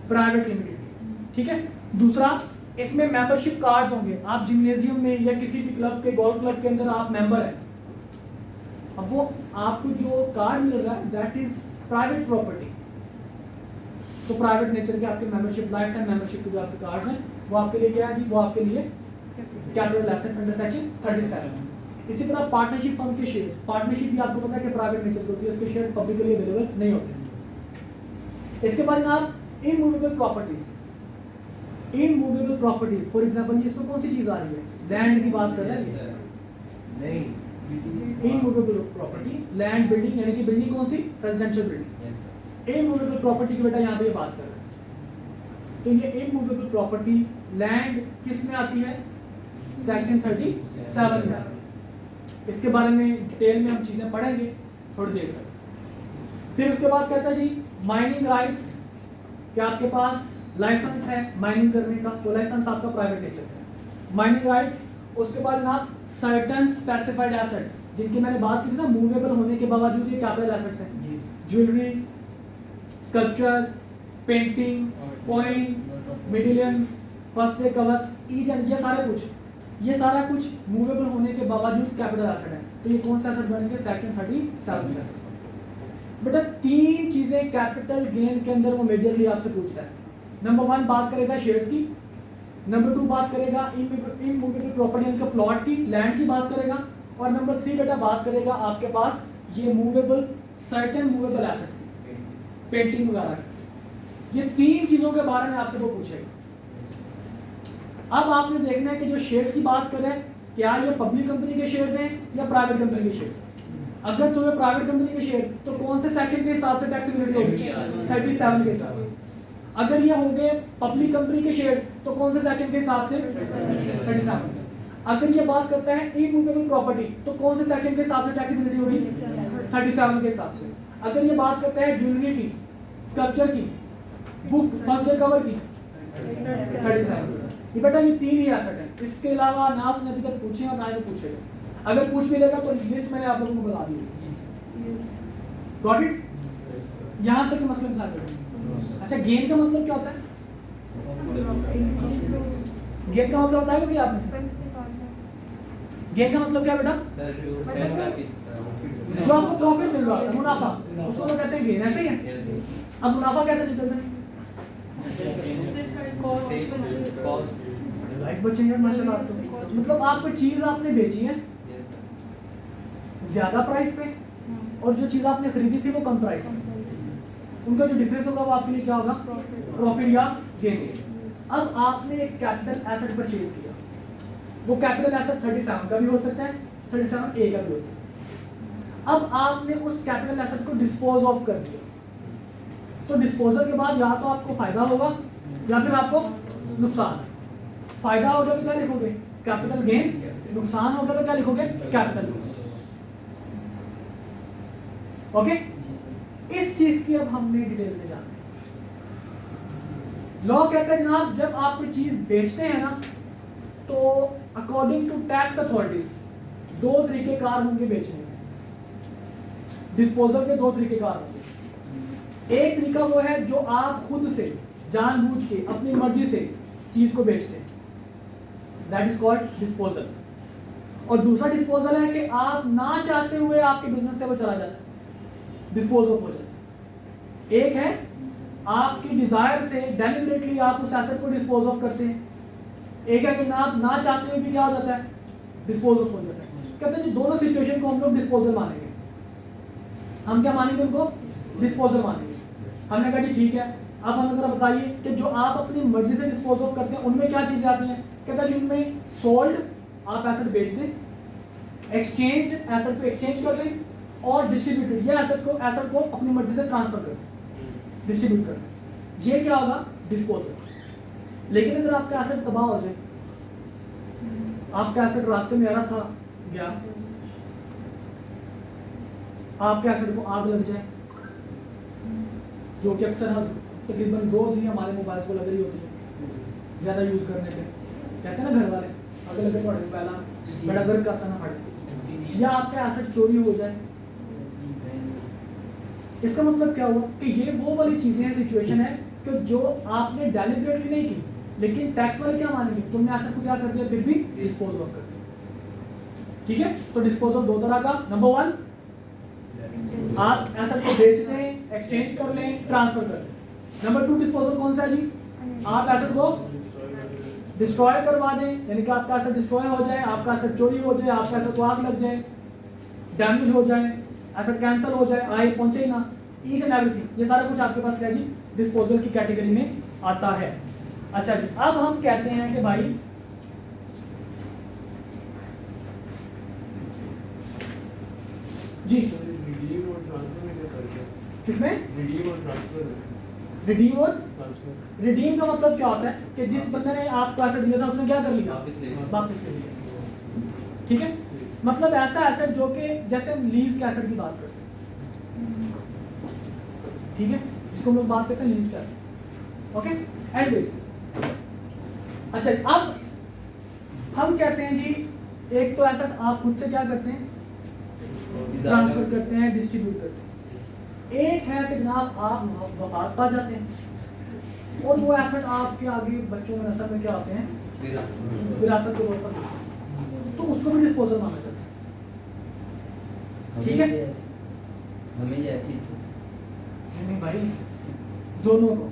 प्राइवेट लिमिटेड। ठीक है, दूसरा इसमें मेंबरशिप कार्ड्स होंगे, आप जिम्नेजियम में या किसी भी क्लब के, गोल्फ क्लब के अंदर आप मेंबर हैं, अब वो आपको जो कार्ड मिल रहा है दैट इज प्राइवेट प्रॉपर्टी। तो प्राइवेट नेचर के आपके मेंबरशिप, लाइफ टाइम मेंबरशिप के जो आपके कार्ड्स हैं वो आपके लिए क्या है जी, वो आपके लिए कैपिटल एसेट अंडर सेक्शन 37। इसी तरह पार्टनरशिप फंड के शेयर्स, पार्टनरशिप भी आपको पता है कि प्राइवेट नेचर की होती है, इसके शेयर्स पब्लिकली अवेलेबल नहीं होते। इसके बाद जनाब immovable properties, immovable properties for example इसमें कौन सी चीज आ रही है, लैंड की बात कर रहे हैं नहीं, इमूवेबल प्रॉपर्टी, लैंड, बिल्डिंग, यानी कि बिल्डिंग कौन सी, रेजिडेंशियल बिल्डिंग। इमूवेबल प्रॉपर्टी की बेटा यहाँ पे बात कर रहे हैं, तो ये इमूवेबल प्रॉपर्टी लैंड किस में आती है, सेक्शन 37 में आती है। इसके बारे में डिटेल में हम चीजें पढ़ेंगे थोड़ी देर तक। फिर उसके बाद कहता है जी माइनिंग राइट्स, कि आपके पास लाइसेंस है माइनिंग करने का, तो लाइसेंस आपका प्राइवेट नेचर है। माइनिंग राइट्स, उसके बाद जनाब सर्टन स्पेसिफाइड एसेट, जिनकी मैंने बात की थी ना, मूवेबल होने के बावजूद ये कैपिटल एसेट्स हैं, jewellery, sculpture, painting, coin, medallion, first day cover, each and ये सारा कुछ मूवेबल होने के बावजूद कैपिटल एसेट है। तो ये कौन सा एसेट बनेंगे? Second 37 assets. बेटा 3 चीजें कैपिटल गेन के अंदर वो मेजरली आपसे पूछता है। नंबर 1 बात करेगा शेयर्स की, नंबर 2 बात करेगा इमूवेबल प्रॉपर्टी यानी कि प्लॉट की, लैंड की बात करेगा, और नंबर 3 बेटा बात करेगा आपके पास ये मूवेबल सर्टेन मूवेबल एसेट्स की, पेंटिंग वगैरह। ये 3 चीजों के बारे में आपसे वो पूछेगा। अब आपने देखना है कि जो शेयर्स की बात करें, क्या ये पब्लिक कंपनी के शेयर्स हैं या प्राइवेट कंपनी के शेयर्स? अगर तो ये प्राइवेट कंपनी के शेयर, तो कौन से सेक्शन के हिसाब से टैक्सेबिलिटी होगी? 37 के हिसाब से। अगर ये होंगे पब्लिक कंपनी के शेयर्स, तो कौन से सेक्शन के हिसाब से? 37। अगर ये बात करता है इमूवेबल प्रॉपर्टी, तो कौन से सेक्शन के हिसाब से टैक्सेबिलिटी होगी? 37 के हिसाब से। अगर ये बात करता है ज्वेलरी की, स्कल्पचर की, बुक फर्स्ट डे कवर की, 37। ये बेटा ये 3 ही एसेट है, इसके अलावा ना उसने अभी तक पूछे और ना ही पूछेगा। अगर पूछ भी लेगा तो लिस्ट मैंने आप लोगों को बता दी। Got it? यहाँ तक के मसले में साथ। अच्छा गेन का मतलब क्या होता है? गेन का मतलब बताएगा कि आपने? गेन का मतलब क्या बेटा? जो आपको प्रॉफिट मिल रहा है, मुनाफा, उसको तो कहते हैं गेन, ऐसे ही है। अब मुनाफा कैसे निकलता है? राइट बच्चे यार माशाल्लाह आप तो, मतलब आप कोई चीज आपने बेची है ज्यादा प्राइस पे, और जो चीज आपने खरीदी थी वो कम प्राइस पे, उनका जो डिफरेंस होगा वो आपके लिए क्या होगा? प्रॉफिट या गेन। अब आपने एक कैपिटल एसेट परचेज किया, वो कैपिटल एसेट 37 का भी हो सकता है, 37A का भी हो सकता है। अब आपने उस कैपिटल एसेट को डिस्पोज ऑफ कर दिया, तो डिस्पोजल के बाद या तो आपको फायदा होगा या फिर आपको नुकसान। फायदा होगा तो क्या लिखोगे? Capital gain. नुकसान होगा तो क्या लिखोगे? Capital loss. ओके, इस चीज की अब हमने डिटेल में जाना है। लॉ कहता है जनाब जब आप कोई चीज बेचते हैं ना, तो अकॉर्डिंग टू टैक्स अथॉरिटीज 2 तरीकेकार होंगे बेचने में। डिस्पोजल के 2 तरीकेकार होंगे। एक तरीका वो है जो आप खुद से जानबूझ के अपनी मर्जी से चीज को बेचते हैं, दैट इज कॉल्ड डिस्पोजल। और दूसरा डिस्पोजल है कि आप ना चाहते हुए आपके बिजनेस से वो चला जाता है, डिस्पोज ऑफ हो जाता है। एक है आपकी डिजायर से डेलिबरेटली आप उस एसेट को डिस्पोज ऑफ करते हैं, एक है कि आप ना चाहते हुए भी क्या हो जाता है? डिस्पोज ऑफ हो जाता है। कहते हैं जी दोनों सिचुएशन को हम लोग डिस्पोजल मानेंगे। हम क्या मानेंगे? उनको डिस्पोजल मानेंगे। हमने कहा जी ठीक है, अब हमें जरा बताइए कि जो आप अपनी मर्जी से डिस्पोज ऑफ करते हैं उनमें क्या चीजें आती हैं? कहता है जी उनमें सोल्ड, आप एसेट बेच दें, एक्सचेंज, एसेट को एक्सचेंज कर लें, और डिस्ट्रीब्यूटेड, या एसेट को अपनी मर्जी से ट्रांसफर कर दें, डिस्ट्रीब्यूट कर दें। ये क्या होगा? डिस्पोजल। लेकिन अगर आपका एसेट तबाह हो जाए, आपका एसेट रास्ते में आ रहा था गया, आपके एसेट को आग लग जाए, जो कि अक्सर तकरीबन रोज ही हमारे मोबाइल को लग रही होती है ज़्यादा यूज़ करने पे, कहते हैं ना घर वाले अगर लगे पड़े पहला बड़ा गर्व करता ना पड़े, या आपका एसेट चोरी हो जाए। इसका मतलब क्या हुआ कि ये वो वाली चीज़ें हैं, सिचुएशन है कि जो आपने डेलिबरेटली नहीं की, लेकिन टैक्स वाले क्या मानेंगे? तुमने एसेट को क्या कर दिया, फिर भी डिस्पोज ऑफ कर दिया। ठीक है, तो डिस्पोज ऑफ 2 तरह का। नंबर 1, आप एसेट को बेच दें, एक्सचेंज कर लें, ट्रांसफर कर लें। नंबर 2 डिस्पोजल कौन सा है जी? आप एसेट को डिस्ट्रॉय करवा दें, यानी कि आपका एसेट डिस्ट्रॉय हो जाए, आपका एसेट चोरी हो जाए, आपका एसेट को आग लग जाए, डैमेज हो जाए, एसेट कैंसिल हो जाए, आए पहुंचे ही ना, ईच एंड एवरीथिंग, ये सारा कुछ आपके पास क्या जी? डिस्पोजल की कैटेगरी में आता है। अच्छा जी, अब हम कहते हैं कि भाई जी रिडीम और ट्रांसफर में क्या फर्क है? किसमें? रिडीम और ट्रांसफर। रिडीम और ट्रांसफर। रिडीम का मतलब क्या होता है कि जिस बंदे ने आपको एसेट दिया था उसने क्या कर लिया? वापस ले लिया। ठीक है, मतलब ऐसा एसेट जो कि जैसे हम लीज के एसेट की बात करते हैं, ठीक है, इसको हम लोग बात करते हैं लीज कैसे। ओके, एनीवेज, अच्छा अब हम कहते हैं जी एक तो ऐसा आप खुद से क्या करते हैं, ट्रांसफर करते हैं, डिस्ट्रीब्यूट करते हैं। एक है कि जनाब आप वफात पा जाते हैं और वो एसेट आपके आगे बच्चों में नस्ल में क्या होते हैं, विरासत के तौर पर मिलते हैं, तो उसको भी डिस्पोजल माना जाता है। ठीक है, हमें ऐसी नहीं भाई, दोनों को,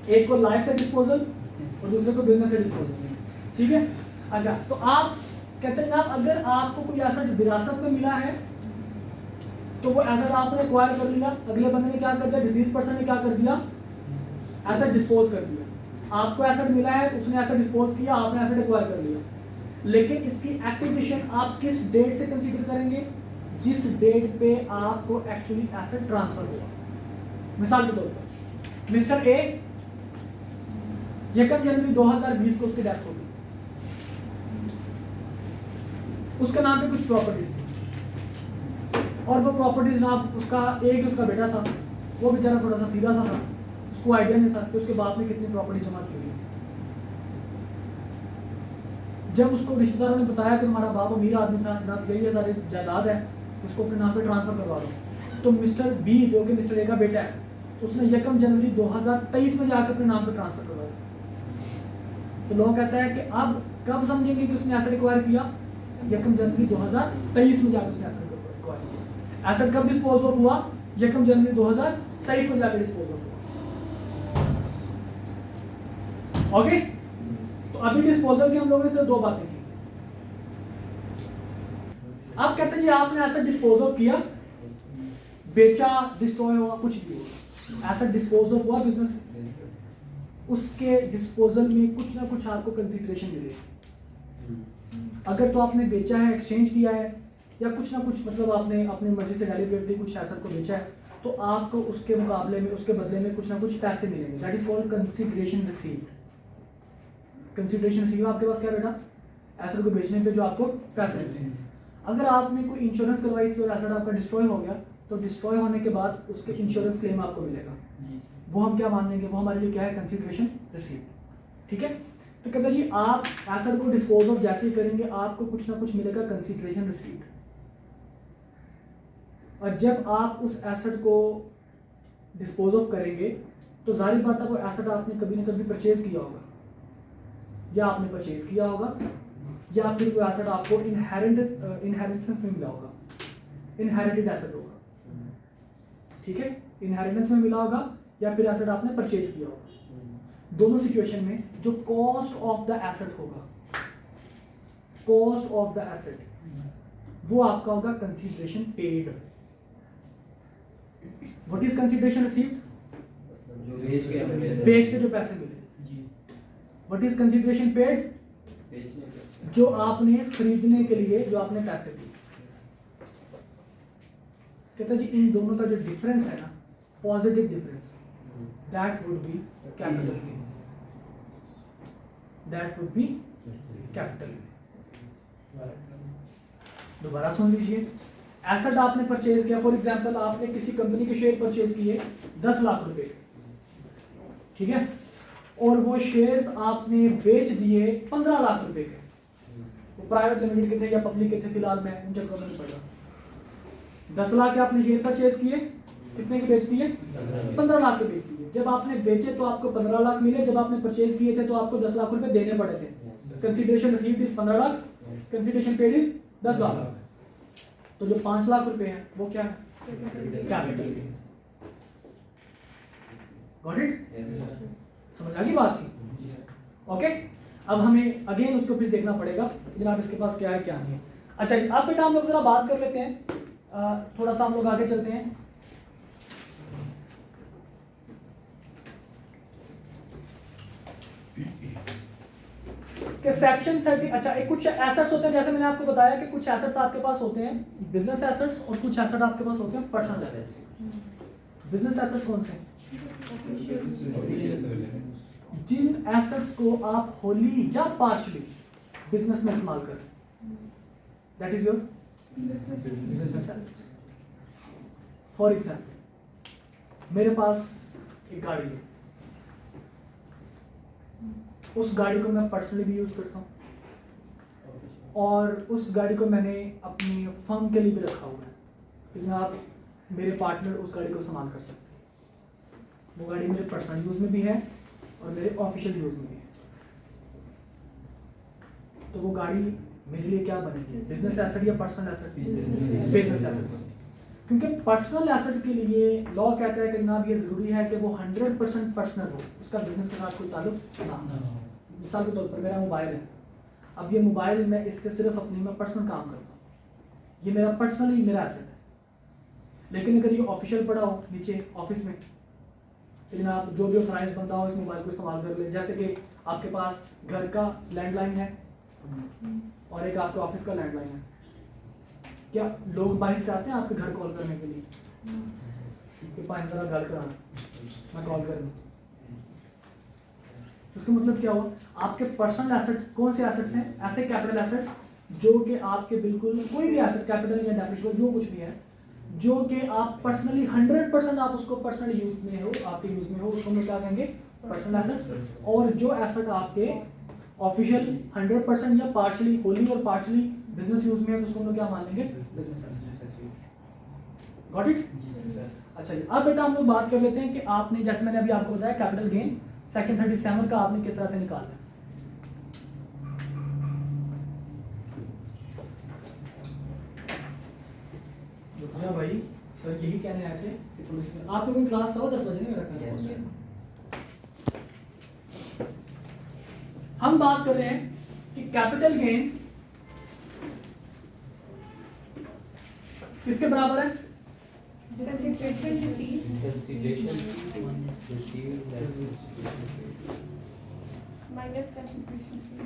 एक को लाइफ से डिस्पोजल और दूसरे को बिजनेस से डिस्पोजल। ठीक है, अच्छा तो आप कहते हैं जनाब अगर आपको कोई एसेट विरासत में मिला है तो वो एसेट आपने एक्वायर कर लिया, अगले बंदे ने क्या कर दिया, डिसीज पर्सन ने क्या कर दिया, एसेट डिस्पोज कर दिया। आपको एसेट मिला है, उसने एसेट डिस्पोज किया, आपने एसेट एक्वायर कर लिया, लेकिन इसकी एक्विजिशन आप किस डेट से कंसीडर करेंगे, जिस डेट पे आपको एक्चुअली एसेट ट्रांसफर हुआ। मिसाल के तौर पर मिस्टर ए 1 जनवरी 2020 को उसकी डेथ हो गई, उसके नाम पे कुछ प्रॉपर्टीज थी और वो प्रॉपर्टीज नाम उसका एक उसका बेटा था, वो बेचारा थोड़ा सा सीधा सा था, उसको आइडिया नहीं था कि उसके बाप ने कितनी प्रॉपर्टी जमा की हुई है। जब उसको रिश्तेदारों ने बताया कि तुम्हारा बाप अमीर आदमी था, जनाब यही सारी जायदाद है, उसको अपने नाम पे ट्रांसफर करवा दो, तो मिस्टर बी जो कि मिस्टर ए का बेटा है, उसने 1 जनवरी 2023 में जाकर अपने नाम पे ट्रांसफर करवाया। तो लोग कहता है कि अब कब समझेंगे कि उसने एसेट एक्वायर किया, 1 जनवरी 2023 में जाकर उसने एसेट एक्वायर किया। एसेट कब डिस्पोज ऑफ हुआ, 1 जनवरी 2023 में जाकर डिस्पोज ऑफ हुआ। ओके, तो अभी डिस्पोजल की हम लोगों ने सिर्फ 2 बातें की। आप कहते हैं जी आपने एसेट डिस्पोज ऑफ किया, बेचा, डिस्ट्रॉय हुआ, कुछ भी हुआ, एसेट डिस्पोज ऑफ हुआ बिजनेस, उसके डिस्पोजल में कुछ ना कुछ आपको कंसीडरेशन मिलेगी। अगर तो आपने बेचा है, एक्सचेंज किया है, या कुछ ना कुछ मतलब आपने अपनी मर्जी से डेलिबरेटली कुछ एसेट को बेचा है, तो आपको उसके मुकाबले में, उसके बदले में कुछ ना कुछ पैसे मिलेंगे। That is called consideration received. Consideration receive आपके पास क्या बेटा, एसेट को बेचने पे जो आपको पैसे मिलेंगे। अगर आपने कोई इंश्योरेंस करवाई थी और एसेट आपका डिस्ट्रॉय हो गया, तो डिस्ट्रॉय होने के बाद उसके इंश्योरेंस क्लेम आपको मिलेगा, वो हम क्या मान लेंगे, वो हमारे लिए क्या है, कंसीडरेशन रिसीव। ठीक है, तो कहते हैं जी आप एसेट को डिस्पोज ऑफ जैसे ही करेंगे आपको कुछ ना कुछ मिलेगा, कंसीडरेशन रिसीव्ड। और जब आप उस एसेट को डिस्पोज ऑफ करेंगे तो जाहिर बात है वो एसेट आपने कभी ना कभी परचेज किया होगा, या आपने परचेज किया होगा, या फिर वो एसेट आपको इनहेरिटेंस में मिला होगा, इनहेरिटेड एसेट होगा। ठीक है, इनहेरिटेंस में मिला होगा या फिर एसेट आपने परचेज किया होगा। दोनों सिचुएशन में जो कॉस्ट ऑफ द एसेट होगा, कॉस्ट ऑफ द एसेट, वो आपका होगा consideration paid. What is consideration received, बेच के जो पैसे मिले। व्हाट इज कंसीडरेशन पेड, जो आपने खरीदने के लिए जो आपने पैसे दिए। कहता जी इन दोनों का जो डिफरेंस है ना, positive difference, that would be capital gain, that would be capital gain. दोबारा सुन लीजिए, एसेट आपने परचेज किया, फॉर एग्जांपल आपने किसी कंपनी के शेयर परचेज किए 10 लाख रुपए, ठीक है, और वो शेयर्स आपने बेच दिए 15 लाख रुपए के। वो प्राइवेट लिमिटेड के थे या पब्लिक के थे, फिलहाल मैं उन चक्करों में नहीं पड़ रहा। 10 लाख के आपने शेयर परचेज किए, कितने के बेच दिए, 15 लाख के बेच दिए। जब आपने बेचे तो आपको 15 लाख मिले, जब आपने परचेज किए थे तो आपको 10 लाख रुपए देने पड़े थे। Consideration received is 15 lakh, consideration paid is 10 lakh. तो जो 5 लाख रुपए हैं वो क्या है, कैपिटल गेन। गॉट इट, समझ आ गई बात की। ओके, अब हमें अगेन उसको फिर देखना पड़ेगा जनाब इसके पास क्या है क्या नहीं है। अच्छा अब बेटा हम लोग जरा बात कर लेते हैं, थोड़ा सा हम लोग आगे चलते हैं। कि सेक्शन 30, अच्छा एक कुछ एसेट्स होते हैं, जैसे मैंने आपको बताया कि कुछ एसेट्स आपके पास होते हैं बिजनेस एसेट्स और कुछ एसेट आपके पास होते हैं पर्सनल एसेट्स। बिजनेस एसेट्स कौन से हैं, जिन एसेट्स को आप होली या पार्शली बिजनेस में इस्तेमाल करें, that is your business assets. For example मेरे पास एक गाड़ी है, उस गाड़ी को मैं पर्सनली भी यूज़ करता हूँ और उस गाड़ी को मैंने अपनी फर्म के लिए भी रखा हुआ है कि जनाब मेरे पार्टनर उस गाड़ी को इस्तेमाल कर सकते हैं। वो गाड़ी मेरे पर्सनल यूज़ में भी है और मेरे ऑफिशियल यूज़ में भी है। तो वो गाड़ी मेरे लिए क्या बनेगी, बिजनेस एसेट या पर्सनल एसेट? Business asset. क्योंकि पर्सनल एसेट के लिए लॉ कहता है कि जनाब ये ज़रूरी है कि वो 100% पर्सनल हो, उसका बिजनेस के साथ कोई ताल्लुक ना हो। मिसाल के तौर पर मेरा मोबाइल है, अब ये मोबाइल मैं इससे सिर्फ अपनी मैं पर्सनल काम करता हूँ, ये मेरा पर्सनली मेरा एसेट है। लेकिन अगर ये ऑफिशियल पड़ा हो नीचे ऑफिस में, लेकिन आप जो भी ऑथराइज बंदा हो इस मोबाइल को इस्तेमाल कर ले, जैसे कि आपके पास घर का लैंडलाइन है और एक आपके ऑफिस का लैंडलाइन है, क्या लोग बाहर से आते हैं आपके घर कॉल करने के लिए कि पाँच ज़रा गल कराना, मैं कॉल कर लूँ? उसका मतलब क्या हुआ, आपके पर्सनल एसेट कौन से एसेट्स हैं? ऐसे कैपिटल एसेट्स जो कि आपके बिल्कुल कोई भी एसेट, कैपिटल या डेप्रिशिएबल जो कुछ भी है, जो कि आप पर्सनली 100% आप उसको पर्सनल यूज में हो, आपके यूज में हो, उसको हम क्या कहेंगे? Personal assets. और जो एसेट आपके ऑफिशियल 100% या पार्शली, होली और पार्शली बिजनेस यूज में है, तो उसको हम क्या मान लेंगे? Business asset. Got it? अच्छा जी, अब बेटा हम लोग बात कर लेते हैं कि आपने, जैसे मैंने अभी आपको बताया, कैपिटल गेन सेकंड 37 का आपने किस तरह से निकालना है। रुक भाई, सर यही कहने आए थे कि थोड़ी सी आप लोगों की क्लास 10:15 बजे मेरा ख्याल है। हम बात कर रहे हैं कि कैपिटल गेन किसके बराबर है? Consideration minus consideration fee.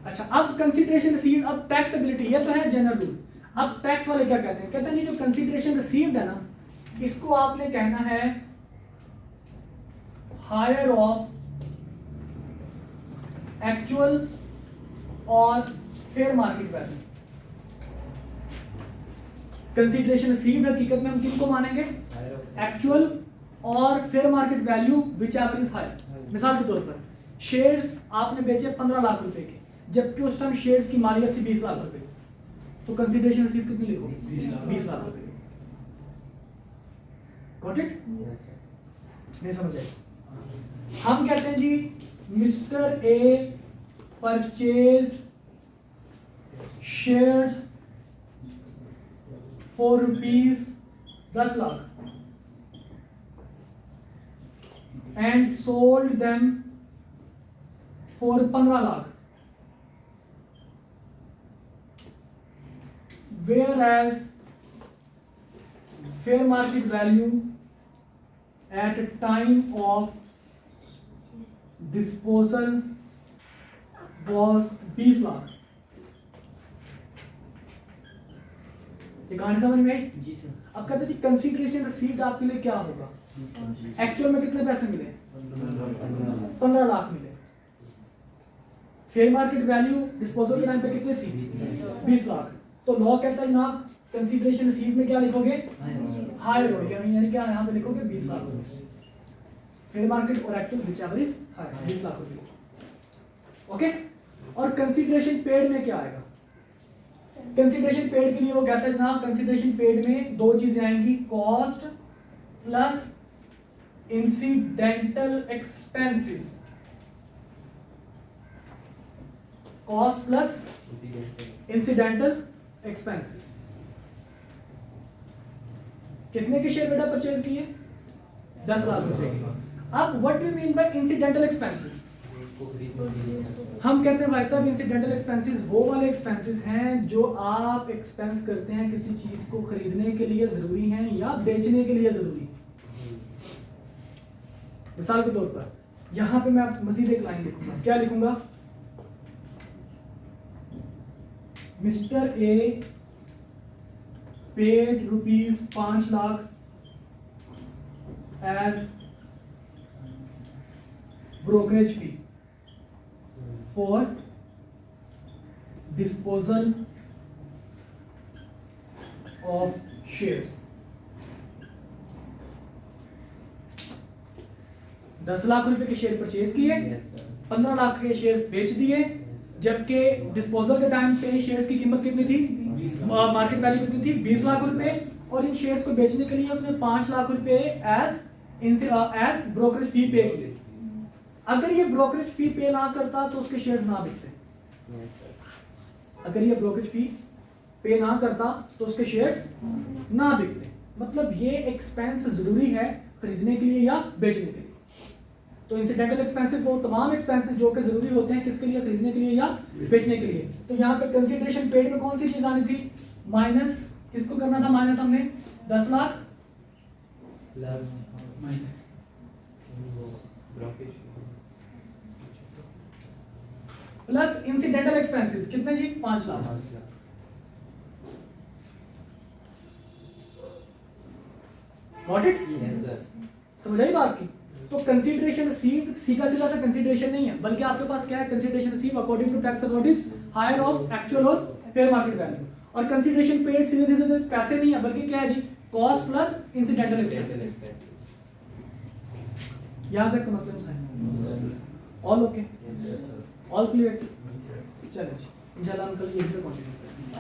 अच्छा, अब कंसीडरेशन रिसीव्ड, अब टैक्सेबिलिटी, ये तो है जनरल रूल। अब टैक्स वाले क्या कहते हैं? कहते हैं जी जो कंसीडरेशन रिसीव्ड है ना, इसको आपने कहना है हायर ऑफ एक्चुअल और fair market value. Consideration received हकीकत में हम किनको मानेंगे? एक्चुअल और fair market value whichever is higher. मिसाल के तौर पर शेयर्स आपने बेचे 15 लाख रुपए के, जबकि उस टाइम शेयर्स की मालियत थी 20 लाख रुपए, तो कंसीडरेशन रिसीव कितनी लिखोगे? 20 लाख रुपए। Got it? नहीं समझ आए? हम कहते हैं जी mister A purchased shares for rupees 10 lakh and sold them for 15 lakh, whereas fair market value at time of disposal was 20 lakh. ये कहानी समझ में आई? जी सर। अब कहते हैं जी कंसीडरेशन रिसीव्ड आपके लिए क्या होगा? एक्चुअल में कितने पैसे मिले? 15 लाख मिले। फेयर मार्केट वैल्यू डिस्पोजल के टाइम पे कितने थी? 20 लाख। तो लॉ कहता है जनाब कंसीडरेशन रिसीव में क्या लिखोगे? हायर हो, यानी क्या यहाँ पे लिखोगे? 20 लाख रुपए। फेयर मार्केट और actual whichever is higher, 20 lakh रुपए। ओके? और कंसीडरेशन पेड में क्या आएगा? कंसीडरेशन पेड के लिए वो कहता है जनाब कंसीडरेशन पेड में दो चीजें आएंगी, cost plus incidental expenses। Cost plus incidental expenses। कितने के शेयर बेटा परचेज किए? 10 लाख रुपए के। अब what do you mean by incidental expenses? हम कहते हैं भाई साहब इंसिडेंटल एक्सपेंसेस वो वाले एक्सपेंसेस हैं जो आप एक्सपेंस करते हैं किसी चीज को खरीदने के लिए जरूरी हैं या बेचने के लिए जरूरी है। मिसाल के तौर पर यहां पे मैं मजीद एक लाइन लिखूंगा, क्या लिखूंगा? Mister A paid rupees 5 lakh as brokerage fee for disposal of shares. 10 lakh रुपए के शेयर परचेज किए, यस सर 15 लाख के शेयर्स बेच दिए, जबकि डिस्पोजल के टाइम पे शेयर्स की कीमत कितनी थी, मार्केट वैल्यू कितनी थी, 20 लाख रुपए, और इन शेयर्स को बेचने के लिए उसने 5 लाख रुपए एज ब्रोकरेज फी पे किए। अगर ये ब्रोकरेज फी पे ना करता तो उसके शेयर्स ना बिकते। यस सर अगर ये ब्रोकरेज फी पे ना करता तो उसके शेयर्स ना बिकते। मतलब ये एक्सपेंस जरूरी है खरीदने के लिए या बेचने के लिए। तो इंसिडेंटल एक्सपेंसेस वो तमाम एक्सपेंसेस जो कि जरूरी होते हैं किसके लिए, खरीदने के लिए या बेचने के लिए। तो यहाँ पे कंसीडरेशन पेड में कौन सी चीज आनी थी, माइनस किसको करना था, माइनस हमने 10 lakh plus minus brokerage plus incidental expenses कितने जी, 5 lakh. Got it, yes sir समझ आई बात की। तो कंसीडरेशन रिसीव्ड सीधा सीधा सा कंसीडरेशन नहीं है, बल्कि आपके पास क्या है, consideration receive according to tax authorities higher of actual और फेयर मार्केट वैल्यू। और कंसीडरेशन पेड सीधे सीधे पैसे नहीं है, बल्कि क्या है जी, कॉस्ट प्लस इंसिडेंटल एक्सपेंसेस। यहाँ तक का मसला है, ऑल ओके, ऑल क्लियर। चलो जी, इंशाल्लाह हम कल यही से कंटिन्यू करेंगे।